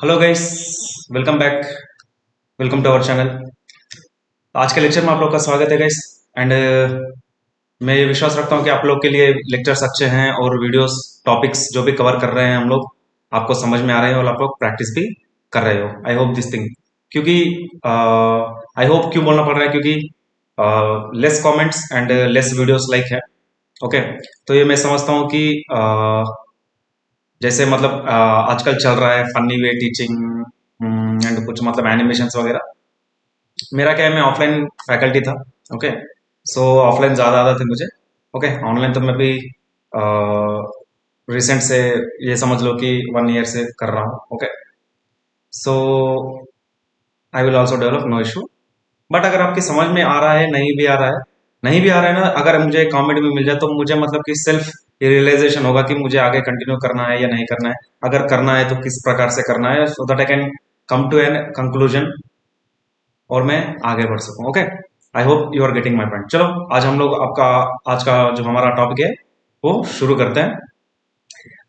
Hello guys, welcome back. Welcome to our channel. आज के lecture में आप लोग का स्वागत है गाइस। एंड मैं ये विश्वास रखता हूँ कि आप लोग के लिए लेक्चर्स अच्छे हैं और वीडियोस टॉपिक्स जो भी कवर कर रहे हैं हम लोग आपको समझ में आ रहे हैं और आप लोग प्रैक्टिस भी कर रहे हो। आई होप दिस थिंग, क्योंकि आई होप क्यों बोलना पड़ रहा है, क्योंकि less comments and less videos like है। ओके, तो ये मैं समझता हूँ कि जैसे मतलब आजकल चल रहा है फनी वे टीचिंग एंड कुछ मतलब एनिमेशंस वगैरह। मेरा क्या है, मैं ऑफलाइन फैकल्टी था। ओके, सो ऑफलाइन ज़्यादा आदत है मुझे। ओके, ऑनलाइन तो मैं भी रिसेंट से ये समझ लो कि 1 ईयर से कर रहा हूँ। Okay, so I will also develop, no issue. But अगर आपकी समझ में आ रहा है, नहीं भी आ रहा है ना, अगर मुझे कमेंट में मिल जाए तो मुझे मतलब कि सेल्फ रियलाइजेशन होगा कि मुझे आगे कंटिन्यू करना है या नहीं करना है। अगर करना है तो किस प्रकार से करना है, so that I can come to an conclusion और मैं आगे बढ़ सकूं। Okay, I hope you are getting my point. चलो, आज हम लोग आपका आज का जो हमारा टॉपिक है वो शुरू करते हैं।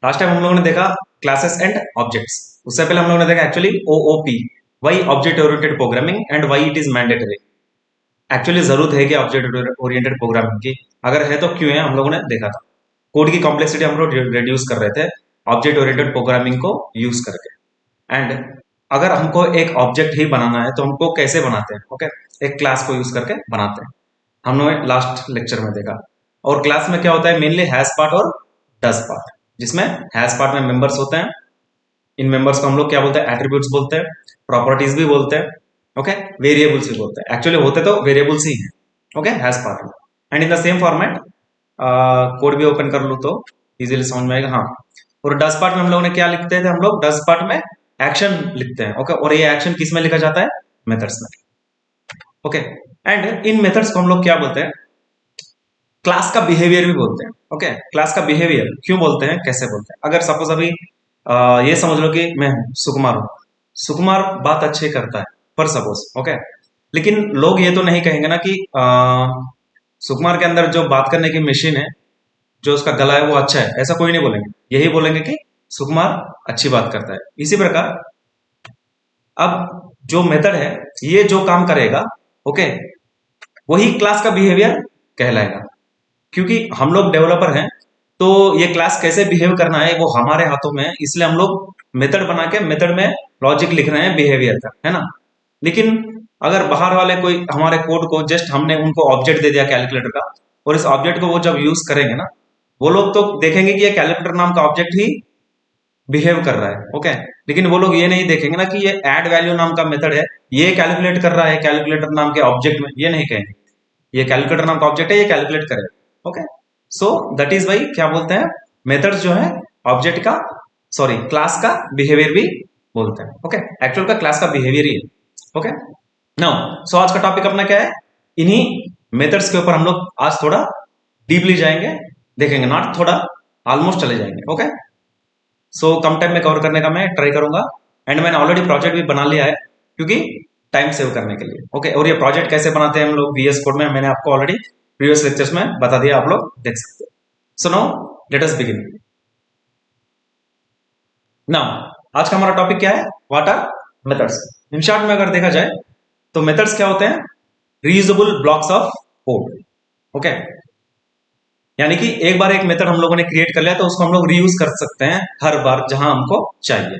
लास्ट टाइम हम लोगों ने देखा क्लासेस एंड ऑब्जेक्ट्स। उससे पहले हम लोगों ने देखा actually OOP, why object oriented programming and why it is mandatory. Actually जरूरत है कि ऑब्जेक्ट ओरिएंटेड प्रोग्रामिंग की, अगर है तो क्यों है, हम लोगों ने देखा था। कोड की कॉम्प्लेक्सिटी हम लोग रिड्यूस कर रहे थे ऑब्जेक्ट ओरिएंटेड प्रोग्रामिंग को यूज करके। एंड अगर हमको एक ऑब्जेक्ट ही बनाना है तो हमको कैसे बनाते हैं? ओके, एक क्लास को यूज करके बनाते हैं, हमने लास्ट लेक्चर में देखा। और क्लास में क्या होता है, मेनली हैश पार्ट और डज पार्ट, जिसमें हैश पार्ट में मेंबर्स होते हैं। इन मेंबर्स को हम लोग क्या बोलते हैं? एट्रीब्यूट्स बोलते हैं, प्रॉपर्टीज भी बोलते हैं। ओके, वेरिएबल्स भी बोलते हैं। एक्चुअली होते तो वेरिएबल्स ही हैं। ओके, हैश पार्ट में। And in the same format code भी ओपन कर लूँ तो इजीली समझ में आएगा। हाँ, और डज पार्ट में हम लोग ने क्या लिखते थे? हम लोग डज पार्ट में एक्शन लिखते हैं। ओके, और ये एक्शन किस में लिखा जाता है? मेथड्स में। ओके, एंड इन मेथड्स को हम लोग क्या बोलते हैं? क्लास का बिहेवियर भी बोलते हैं। ओके, क्लास का बिहेवियर क्यों बोलते हैं, कैसे बोलते हैं? अगर सपोज अभी ये समझ लो कि मैं हूं सुकुमार हूं, सुकुमार बात अच्छे करता है पर सपोज। ओके, लेकिन लोग ये तो नहीं कहेंगे ना कि सुकुमार के अंदर जो बात करने की मशीन है, जो उसका गला है वो अच्छा है, ऐसा कोई नहीं बोलेंगे। यही बोलेंगे कि सुकुमार अच्छी बात करता है। इसी प्रकार अब जो मेथड है ये जो काम करेगा, ओके, वही क्लास का बिहेवियर कहलाएगा। क्योंकि हम लोग डेवलपर हैं तो ये क्लास कैसे बिहेव करना है वो हमारे हाथों में है, इसलिए हम लोग मेथड बना के मेथड में लॉजिक लिख रहे हैं बिहेवियर का, है ना। लेकिन अगर बाहर वाले कोई हमारे कोड को जस्ट हमने उनको ऑब्जेक्ट दे दिया कैलकुलेटर का, और इस ऑब्जेक्ट को वो जब यूज करेंगे ना, वो लोग तो देखेंगे कि ये कैलकुलेटर नाम का ऑब्जेक्ट ही बिहेव कर रहा है। ओके, लेकिन वो लोग ये नहीं देखेंगे ना कि ये ऐड वैल्यू नाम का मेथड है, ये कैलकुलेट कर रहा है कैलकुलेटर नाम के ऑब्जेक्ट में, ये नहीं कहेंगे ये कैलकुलेटर नाम का ऑब्जेक्ट है, ये कैलकुलेट करेगा। Okay, so that is why क्या बोलते हैं, मेथड्स जो है ऑब्जेक्ट का, सॉरी क्लास का बिहेवियर भी बोलते हैं। ओके, एक्चुअल का क्लास का बिहेवियर ही है। ओके, नाउ सो आज का टॉपिक अपना क्या है? इन्हीं मेथड्स के ऊपर हम लोग आज थोड़ा डीपली जाएंगे, देखेंगे, नॉट थोड़ा, ऑलमोस्ट चले जाएंगे। ओके, सो कम टाइम में कवर करने का मैं ट्राई करूंगा। एंड मैंने ऑलरेडी प्रोजेक्ट भी बना लिया है क्योंकि टाइम सेव करने के लिए। ओके, और ये प्रोजेक्ट कैसे बनाते हैं हम लोग VS कोड में, मैंने आपको ऑलरेडी प्रीवियस लेक्चर्स में बता दिया, आप लोग देख सकते हो। So now let us begin. Now आज का हमारा टॉपिक क्या है? What are methods. In short में अगर देखा जाए तो मेथड्स क्या होते हैं? Reusable blocks of code. Okay, यानी कि एक बार एक मेथड हम लोगों ने क्रिएट कर लिया तो उसको हम लोग रीयूज कर सकते हैं हर बार जहां हमको चाहिए।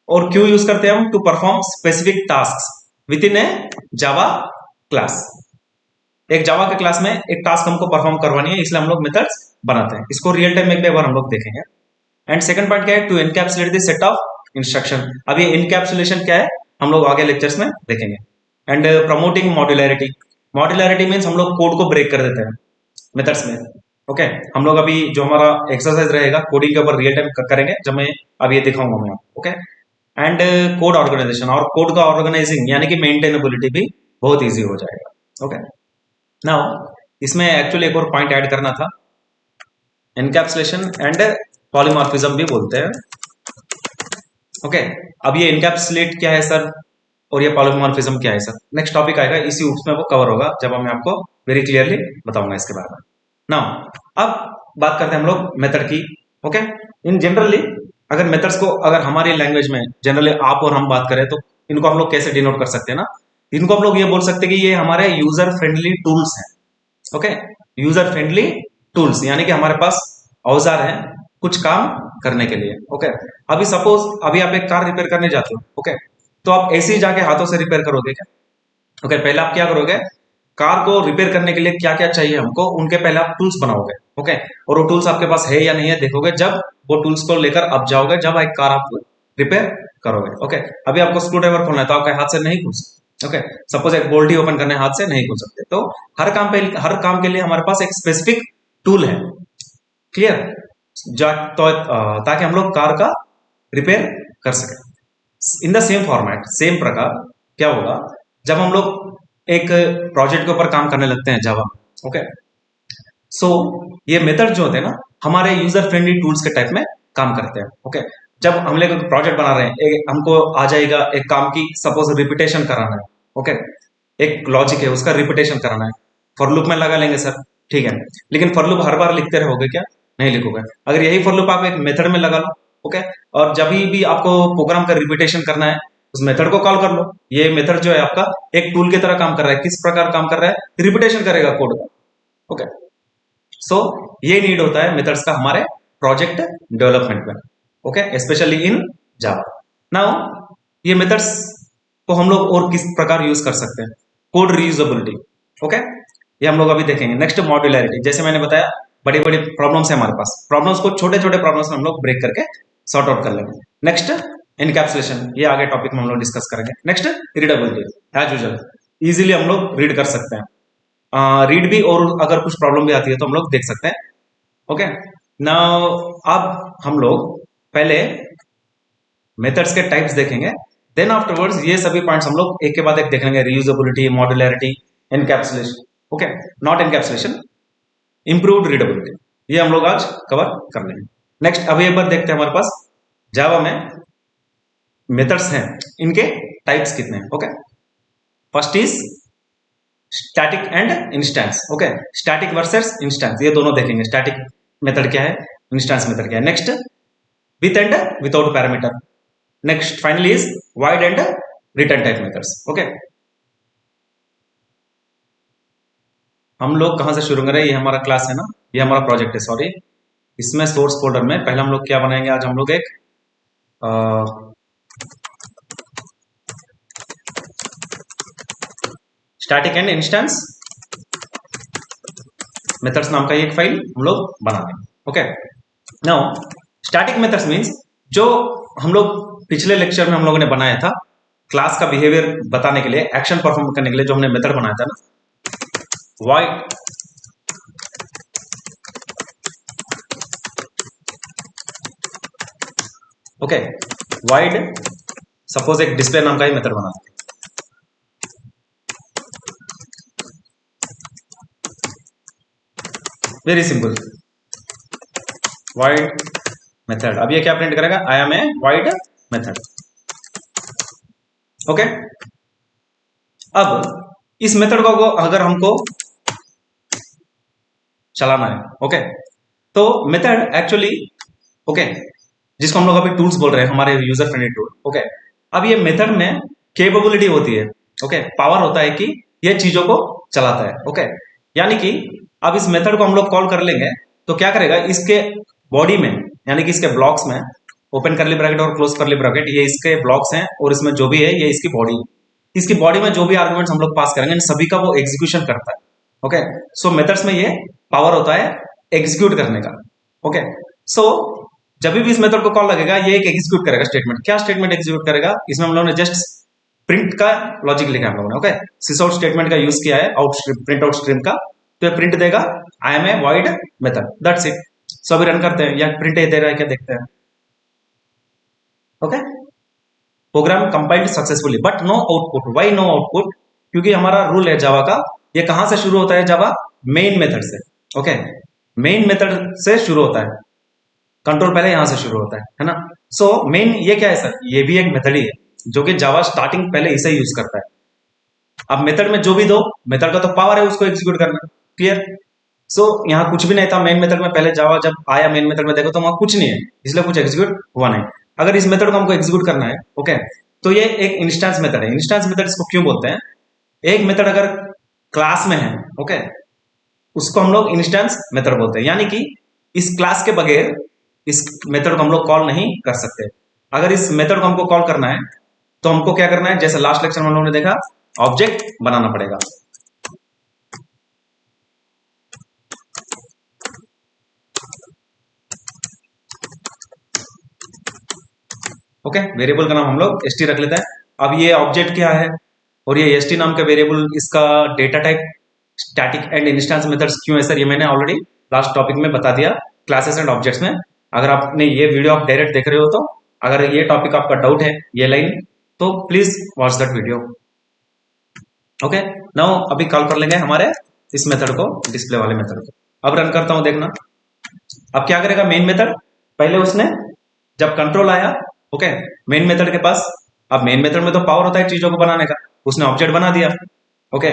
और क्यों यूज करते हैं हम? To perform specific task within a Java class. एक जावा के क्लास में एक टास्क हमको परफॉर्म करवानी है, इसलिए हम लोग मेथड्स बनाते हैं। इसको रियल टाइम में एक बार हम लोग देखेंगे। एंड सेकंड पार्ट क्या है? To encapsulate the set of instruction. अब ये इनकैप्सुलेशन क्या है हम लोग आगे लेक्चर्स में देखेंगे। And promoting modularity. Modularity means हम लोग कोड को ब्रेक कर देते हैं मेथड्स में। ओके, हम लोग अभी जो हमारा एक्सरसाइज रहेगा कोडिंग के ऊपर रियल टाइम करेंगे, जब मैं अब ये दिखाऊंगा मैं आपको। ओके, एंड कोड ऑर्गेनाइजेशन, और कोड का ऑर्गेनाइजिंग यानी कि मेंटेनेबिलिटी भी बहुत इजी हो जाएगा। ओके, नाउ इसमें एक्चुअली एक और पॉइंट ऐड करना था, एनकैप्सुलेशन एंड पॉलीमॉर्फिज्म भी बोलते हैं। ओके, अब ये एनकैप्सुलेट क्या है सर, और ये पॉलीमॉर्फिज्म क्या है सर, नेक्स्ट टॉपिक आएगा, इसी उसमें वो कवर होगा जब मैं आपको वेरी क्लियरली बताऊंगा इसके बारे में। नाउ अब बात करते हैं हम लोग मेथड की। ओके, इन जनरली अगर मेथड्स को अगर हमारी लैंग्वेज में जनरली आप और हम बात करें तो इनको हम लोग कैसे डिनोट कर सकते हैं ना, इनको हम लोग ये बोल सकते हैं कि ये हमारे यूजर फ्रेंडली टूल्स हैं। ओके, यूजर फ्रेंडली टूल्स यानी कि हमारे पास औजार हैं कुछ काम करने के लिए। ओके, अभी सपोज अभी आप एक कार रिपेयर करने जाते हो, ओके, तो आप ऐसे ही जाके हाथों से रिपेयर करोगे क्या? ओके, पहले आप क्या करोगे, कार को रिपेयर करने के लिए क्या क्या चाहिए हमको, उनके पहले आप टूल्स बनाओगे। ओके, और वो टूल्स आपके पास है या नहीं है देखोगे जब वो टूल्स को लेकर अब जाओगे, जब एक कार आप रिपेयर करोगे। ओके, अभी आपको स्क्रू ड्राइवर खोलना है तो आपके हाथ से नहीं खोल सकते। ओके, सपोज एक बोल्ट ही ओपन करने हाथ से नहीं खोल सकते, तो हर काम के लिए हमारे पास एक स्पेसिफिक टूल है। क्लियर? तो ताकि हम लोग कार का रिपेयर कर सके। In the same format, same प्रकार क्या होगा जब हम लोग एक प्रोजेक्ट के ऊपर काम करने लगते हैं जावा। ओके, सो ये मेथड जो होते हैं ना हमारे यूजर फ्रेंडली टूल्स के टाइप में काम करते हैं। ओके, जब हम लोग प्रोजेक्ट बना रहे हैं हमको आ जाएगा एक काम की सपोज रिपीटेशन कराना है। ओके, एक लॉजिक है उसका रिपीटेशन कराना है, फॉर लूप में लगा लेंगे सर, ठीक है, लेकिन फॉर लूप हर बार लिखते रहोगे क्या? नहीं लिखोगे। अगर यही फॉर लूप आप एक मेथड में लगा लो, ओके, और जब भी आपको प्रोग्राम का रिपीटेशन करना है उस मेथड को कॉल कर लो। ये मेथड जो है आपका एक टूल की तरह काम कर रहा है। किस प्रकार काम कर रहा है? रिपीटेशन करेगा कोड का। ओके, सो ये नीड होता है मेथड्स का हमारे प्रोजेक्ट डेवलपमेंट में। Okay, specially in Java. Now ये मेथड्स को हम लोग और किस प्रकार यूज कर सकते हैं? Code reusability. ओके, ये हम लोग अभी देखेंगे। नेक्स्ट मॉड्यूलरिटी, जैसे मैंने बताया बड़ी बड़ी प्रॉब्लम्स है हमारे पास, प्रॉब्लम्स को छोटे छोटे प्रॉब्लम्स में हम लोग ब्रेक करके सॉर्ट आउट कर लेंगे। नेक्स्ट इनकैप्सुलेशन, ये आगे टॉपिक में हम लोग डिस्कस करेंगे। Next readability, as usual easily हम लोग रीड कर सकते हैं, रीड भी, और अगर कुछ प्रॉब्लम भी आती है तो हम लोग देख सकते हैं। ओके, नाउ अब हम लोग पहले मेथड्स के टाइप्स देखेंगे, देन आफ्टरवर्ड्स ये सभी पॉइंट्स हम लोग एक के बाद एक देखेंगे। Reusability, modularity, encapsulation, okay, not encapsulation, improved readability, ये हम लोग आज कवर कर लेंगे। नेक्स्ट अभी एक बार देखते हैं हमारे पास जावा में मेथड्स हैं, इनके टाइप्स कितने हैं। Okay, first is static and instance. Okay, static versus instance, ये दोनों देखेंगे। स्टैटिक मेथड क्या है, इंस्टेंस मेथड क्या है। Next with and without parameter. Next finally is wide and return type methods. Okay, हम लोग कहां से शुरू करें? ये हमारा क्लास है ना, ये हमारा प्रोजेक्ट है, सॉरी, इसमें सोर्स फोल्डर में पहले हम लोग क्या बनाएंगे, आज हम लोग एक स्टैटिक एंड इंस्टेंस मेथड्स नाम का एक फाइल हम लोग बना देंगे। Okay, now static methods means जो हम लोग पिछले लेक्चर में हम लोगों ने बनाया था क्लास का बिहेवियर बताने के लिए, एक्शन परफॉर्म करने के लिए, जो हमने मेथड बनाया था ना, वाइड ओके, वाइड सपोज एक डिस्प्ले नाम का ही मेथड बना, वेरी सिंपल, वाइड मेथड। अब ये क्या प्रिंट करेगा? I am a void method. Okay, अब इस मेथड को अगर हमको चलाना है, ओके, तो मेथड एक्चुअली, ओके, जिसको हम लोग अभी टूल्स बोल रहे हैं, हमारे यूजर फ्रेंडली टूल। ओके, अब ये मेथड में कैपेबिलिटी होती है, ओके, पावर होता है कि ये चीजों को चलाता है। ओके, यानी कि अब इस मेथड को हम लोग कॉल कर लेंगे तो क्या करेगा, इसके बॉडी में यानी कि इसके ब्लॉक्स में, ओपन करली ब्रैकेट और क्लोज करली ब्रैकेट, ये इसके ब्लॉक्स हैं, और इसमें जो भी है ये इसकी बॉडी, इसकी बॉडी में जो भी आर्गुमेंट्स हम लोग पास करेंगे इन सभी का वो एग्जीक्यूशन करता है। ओके, सो मेथड्स में ये पावर होता है एग्जीक्यूट करने का। ओके, सो जब भी इस मेथड को कॉल लगेगा ये एक एग्जीक्यूट करेगा स्टेटमेंट। क्या स्टेटमेंट एग्जीक्यूट करेगा? इसमें हम लोगों ने जस्ट प्रिंट का लॉजिक लिखा है हम लोगों ने। ओके, सिसआउट स्टेटमेंट का यूज किया है, आउट प्रिंट आउट स्ट्रीम का, तो ये प्रिंट देगा I am a void method, that's it. So अभी रन करते हैं, या प्रिंट दे रहा है क्या देखते हैं। Okay, program compiled successfully but no output. Why no output? क्योंकि हमारा रूल है जावा का, ये कहां से शुरू होता है? जावा मेन मेथड से। ओके, मेन मेथड से शुरू होता है, कंट्रोल पहले यहां से शुरू होता है ना। सो मेन ये क्या है सर? ये भी एक मेथड ही है, जो कि जावा स्टार्टिंग पहले इसे यूज करता है। अब मेथड में जो भी दो, मेथड का तो पावर है उसको एग्जीक्यूट करना। क्लियर? सो यहाँ कुछ भी नहीं था मेन मेथड में, पहले जावा जब आया मेन मेथड में देखो तो वहां कुछ नहीं है, इसलिए कुछ एग्जीक्यूट हुआ नहीं। अगर इस मेथड को हमको एग्जीक्यूट करना है, ओके, तो ये एक इंस्टेंस मेथड है। इंस्टेंस मेथड इसको क्यों बोलते हैं? एक मेथड अगर क्लास में है, ओके, उसको हम लोग इंस्टेंस मेथड बोलते हैं, यानी कि इस क्लास के बगैर इस मेथड को हम लोग कॉल नहीं कर सकते। अगर इस मेथड को हमको कॉल करना है तो हमको क्या करना है, जैसे लास्ट लेक्चर में हम लोगों ने देखा, ऑब्जेक्ट बनाना पड़ेगा। ओके, वेरिएबल का नाम हम लोग st रख लेते हैं। अब ये ऑब्जेक्ट क्या है और ये st नाम का वेरिएबल, इसका data type static and instance methods क्यों है सर, ये मैंने ऑलरेडी लास्ट टॉपिक में बता दिया क्लासेस एंड ऑब्जेक्ट्स में। अगर आपने ये वीडियो आप डायरेक्ट देख रहे हो तो अगर ये टॉपिक आपका डाउट है ये लाइन, तो please watch that video. Okay, now अभी कॉल कर लेंगे हमारे इस मेथड को, डिस्प्ले वाले मेथड को। अब रन करता हूं, देखना अब क्या करेगा मेन मेथड। पहले उसने जब कंट्रोल आया, ओके, मेन मेथड के पास, अब मेन मेथड में तो पावर होता है चीजों को बनाने का, उसने ऑब्जेक्ट बना दिया। ओके,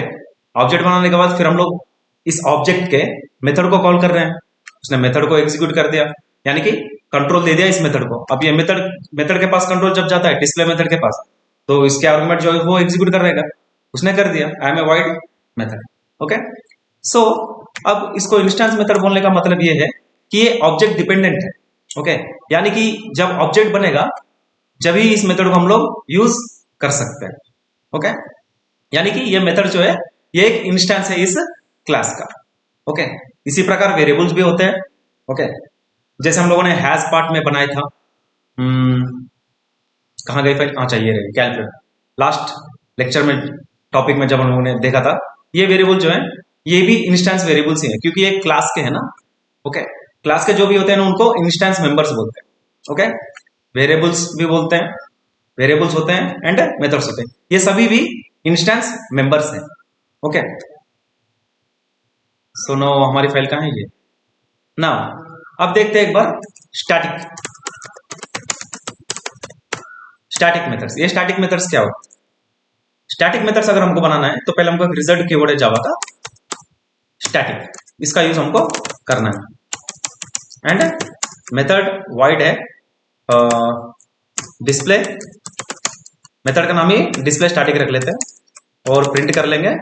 ऑब्जेक्ट बनाने के बाद फिर हम लोग इस ऑब्जेक्ट के मेथड को कॉल कर रहे हैं, उसने मेथड को एग्जीक्यूट कर दिया, यानी कि कंट्रोल दे दिया इस मेथड को। अब ये मेथड मेथड के पास कंट्रोल जब जाता है डिस्प्ले मेथड के पास, तो इसके आर्गुमेंट जो है वो एग्जीक्यूट कर रहेगा, उसने कर दिया, I am a void method. Okay, so अब इसको इंस्टेंस मेथड बोलने का मतलब ये है कि ये ऑब्जेक्ट डिपेंडेंट है। ओके, यानी कि जब ऑब्जेक्ट बनेगा जब ही इस मेथड को हम लोग यूज कर सकते हैं। ओके, यानी कि ये मेथड जो है ये एक इंस्टेंस है इस क्लास का। ओके, इसी प्रकार वेरिएबल्स भी होते हैं। ओके, जैसे हम लोगों ने हैज पार्ट में बनाया था, कहाँ गई फाइल, हाँ चाहिए रही कैलकुलेटर, लास्ट लेक्चर में टॉपिक में जब हम लोगों ने देखा था, ये वेरिएबल जो है ये भी इंस्टेंस वेरिएबल्स ही है, क्योंकि ये क्लास के है ना। ओके, क्लास के जो भी होते हैं ना उनको इंस्टेंस मेंबर्स बोलते हैं। ओके, वेरिएबल्स भी बोलते हैं, वेरिएबल्स होते हैं एंड मेथड्स होते हैं, ये सभी भी इंस्टेंस मेंबर्स हैं। ओके, सो नो हमारी फाइल कहाँ है ये ना। अब देखते हैं एक बार स्टैटिक स्टैटिक मेथड्स। ये स्टैटिक मेथड्स क्या होता है? स्टैटिक मेथड्स अगर हमको बनाना है तो पहले हमको एक रिजल्ट कीवर्ड है जावा का स्टैटिक, इसका यूज हमको करना है। एंड मेथड वाइड है डिस्प्ले, मेथड का नाम ही डिस्प्ले स्टैटिक रख लेते हैं और प्रिंट कर लेंगे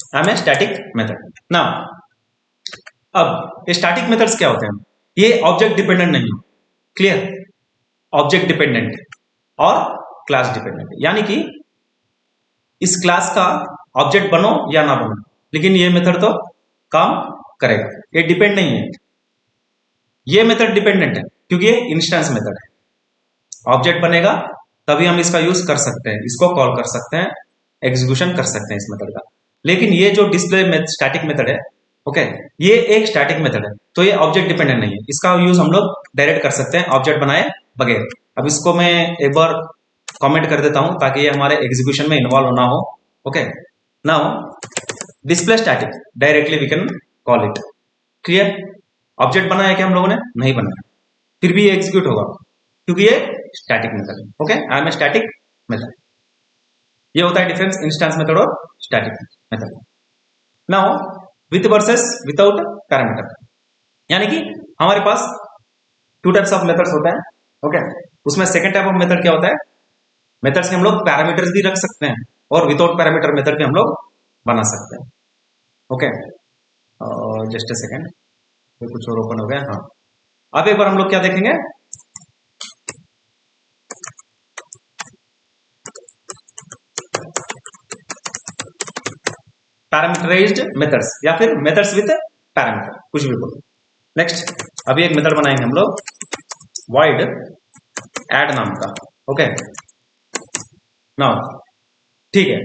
I am a static method. Now अब ये स्टैटिक मेथड्स क्या होते हैं? ये ऑब्जेक्ट डिपेंडेंट नहीं है, क्लियर, ऑब्जेक्ट डिपेंडेंट और क्लास डिपेंडेंट, यानी कि इस क्लास का ऑब्जेक्ट बनो या ना बनो, लेकिन ये मेथड तो काम करेगा, ये डिपेंड नहीं है। ये मेथड डिपेंडेंट है क्योंकि ये इंस्टेंस मेथड है, ऑब्जेक्ट बनेगा तभी हम इसका यूज कर सकते हैं, इसको कॉल कर सकते हैं, एग्जीक्यूशन कर सकते हैं इस मेथड का। लेकिन ये जो डिस्प्ले स्टैटिक मेथड है, ओके, ये एक स्टैटिक मेथड है, तो ये ऑब्जेक्ट डिपेंडेंट नहीं है, इसका यूज हम लोग डायरेक्ट कर सकते हैं ऑब्जेक्ट बनाए बगैर। अब इसको मैं एक बार कमेंट कर देता हूं ताकि ये हमारे एग्जीक्यूशन में इन्वॉल्व ना हो। Okay, now display static directly we can call it, clear. Object बनाया क्या हम लोगों ने? नहीं बनाया, फिर भी ये एग्जीक्यूट होगा क्योंकि ये स्टैटिक मेथड है। Okay, I am a static method, ये होता है डिफरेंस इंस्टेंस मेथड और static method. Now with versus without parameter, यानी कि हमारे पास टू टाइप्स ऑफ मेथड्स होते हैं। ओके, उसमें सेकंड टाइप ऑफ मेथड क्या होता है? मेथड्स के हम लोग पैरामीटर्स भी रख सकते हैं और विदाउट पैरामीटर मेथड भी हम लोग बना सकते हैं। ओके, जस्ट ए सेकेंड, कुछ और ओपन हो गया। हाँ, अब एक बार हम लोग क्या देखेंगे, पैरामीटराइज्ड मेथड्स या फिर मेथड्स विद पैरामीटर, कुछ भी बोलो। नेक्स्ट, अभी एक मेथड बनाएंगे हम लोग वाइड ऐड नाम का। ओके, नाउ ठीक है,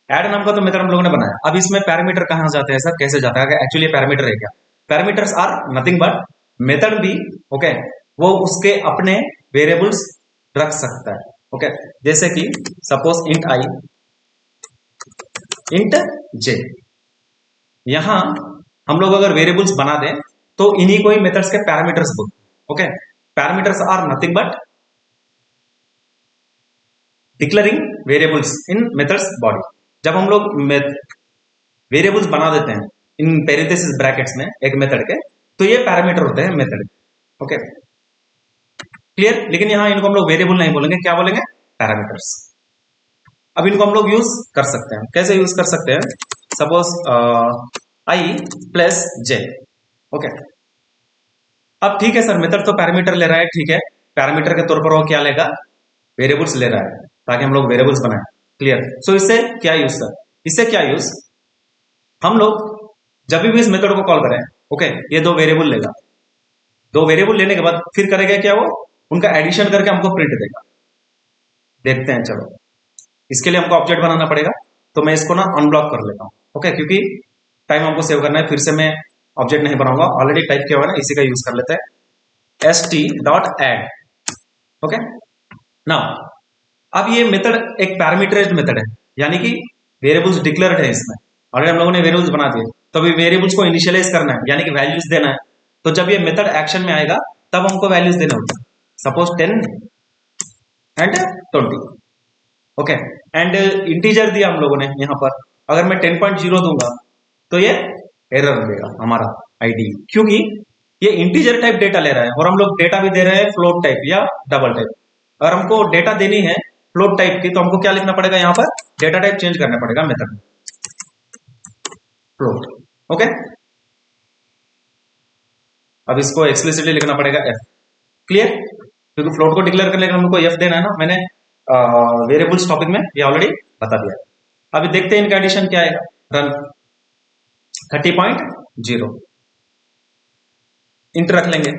ऐड नाम का तो मेथड हम लोगों ने बनाया। अब इसमें पैरामीटर कहां जाते हैं सर, कैसे जाता है? एक्चुअली पैरामीटर है क्या? Parameters are nothing but method भी, ओके, वो उसके अपने वेरिएबल्स रख सकता है। ओके, जैसे कि सपोज इंट आई, इंट जे, यहां हम लोग अगर वेरिएबल्स बना दें तो इन्हीं को ही मेथड्स के पैरामीटर्स बोलते हैं। Okay, parameters are nothing but declaring variables in methods body. जब हम लोग वेरिएबल्स बना देते हैं इन पैरेंथेसिस ब्रैकेट्स में एक मेथड के, तो ये पैरामीटर होते हैं मेथड। Okay, clear. लेकिन यहां इनको हम लोग वेरिएबल नहीं बोलेंगे, क्या बोलेंगे? पैरामीटर्स। अब इनको हम लोग यूज कर सकते हैं। कैसे यूज कर सकते हैं? Suppose I plus J. Okay, अब ठीक है सर, मेथड तो पैरामीटर ले रहा है, ठीक है, पैरामीटर के तौर पर वो क्या लेगा? वेरिएबल्स ले रहा है, ताकि हम लोग वेरिएबल्स बनाए। क्लियर। सो इससे क्या यूज सर? इससे क्या यूज, हम लोग जब भी इस मेथड को कॉल करें, ओके, ये दो वेरिएबल लेगा, दो वेरिएबल लेने के बाद फिर करेगा क्या? वो उनका एडिशन करके हमको प्रिंट देगा। देखते हैं, चलो इसके लिए हमको ऑब्जेक्ट बनाना पड़ेगा, तो मैं इसको ना अनब्लॉक कर लेता हूं। ओके, क्योंकि टाइम हमको सेव करना है, फिर से मैं ऑब्जेक्ट नहीं बनाऊंगा, ऑलरेडी टाइप किया हुआ है ना, इसी का यूज कर लेते हैं, st.add। ओके, नाउ अब ये मेथड एक पैरामीटराइज्ड मेथड है, यानी कि वेरिएबल्स डिक्लेयर्ड है इसमें, ऑलरेडी हम लोगों ने वेरिएबल्स बना दिए, तो अभी वेरिएबल्स को इनिशियलाइज करना है, यानी कि वैल्यूज देना है। तो जब ये मेथड एक्शन में आएगा तब हमको वैल्यूज देना होगा, suppose 10 and 20। Okay, and integer दिया हम लोगों ने यहां पर, अगर मैं 10.0 दूंगा तो ये एरर देगा हमारा आईडी, क्योंकि ये इंटीजर टाइप डेटा ले रहा है, और हम लोग डेटा भी दे रहे हैं फ्लोट टाइप या डबल टाइप। अगर हमको डेटा देनी है फ्लोट टाइप की, तो हमको क्या लिखना पड़ेगा? यहां पर डेटा टाइप चेंज करना पड़ेगा मेथड में, फ्लोट। ओके, अब इसको एक्सप्लिसिटली लिखना पड़ेगा एफ। क्लियर, क्योंकि फ्लोट को डिक्लेयर करने के लिए हमको एफ देना है ना, मैंने वेरिएबल्स टॉपिक में ये ऑलरेडी बता दिया। अभी देखते हैं इनका एडिशन क्या आएगा। रन 30.0, इंट रख लेंगे,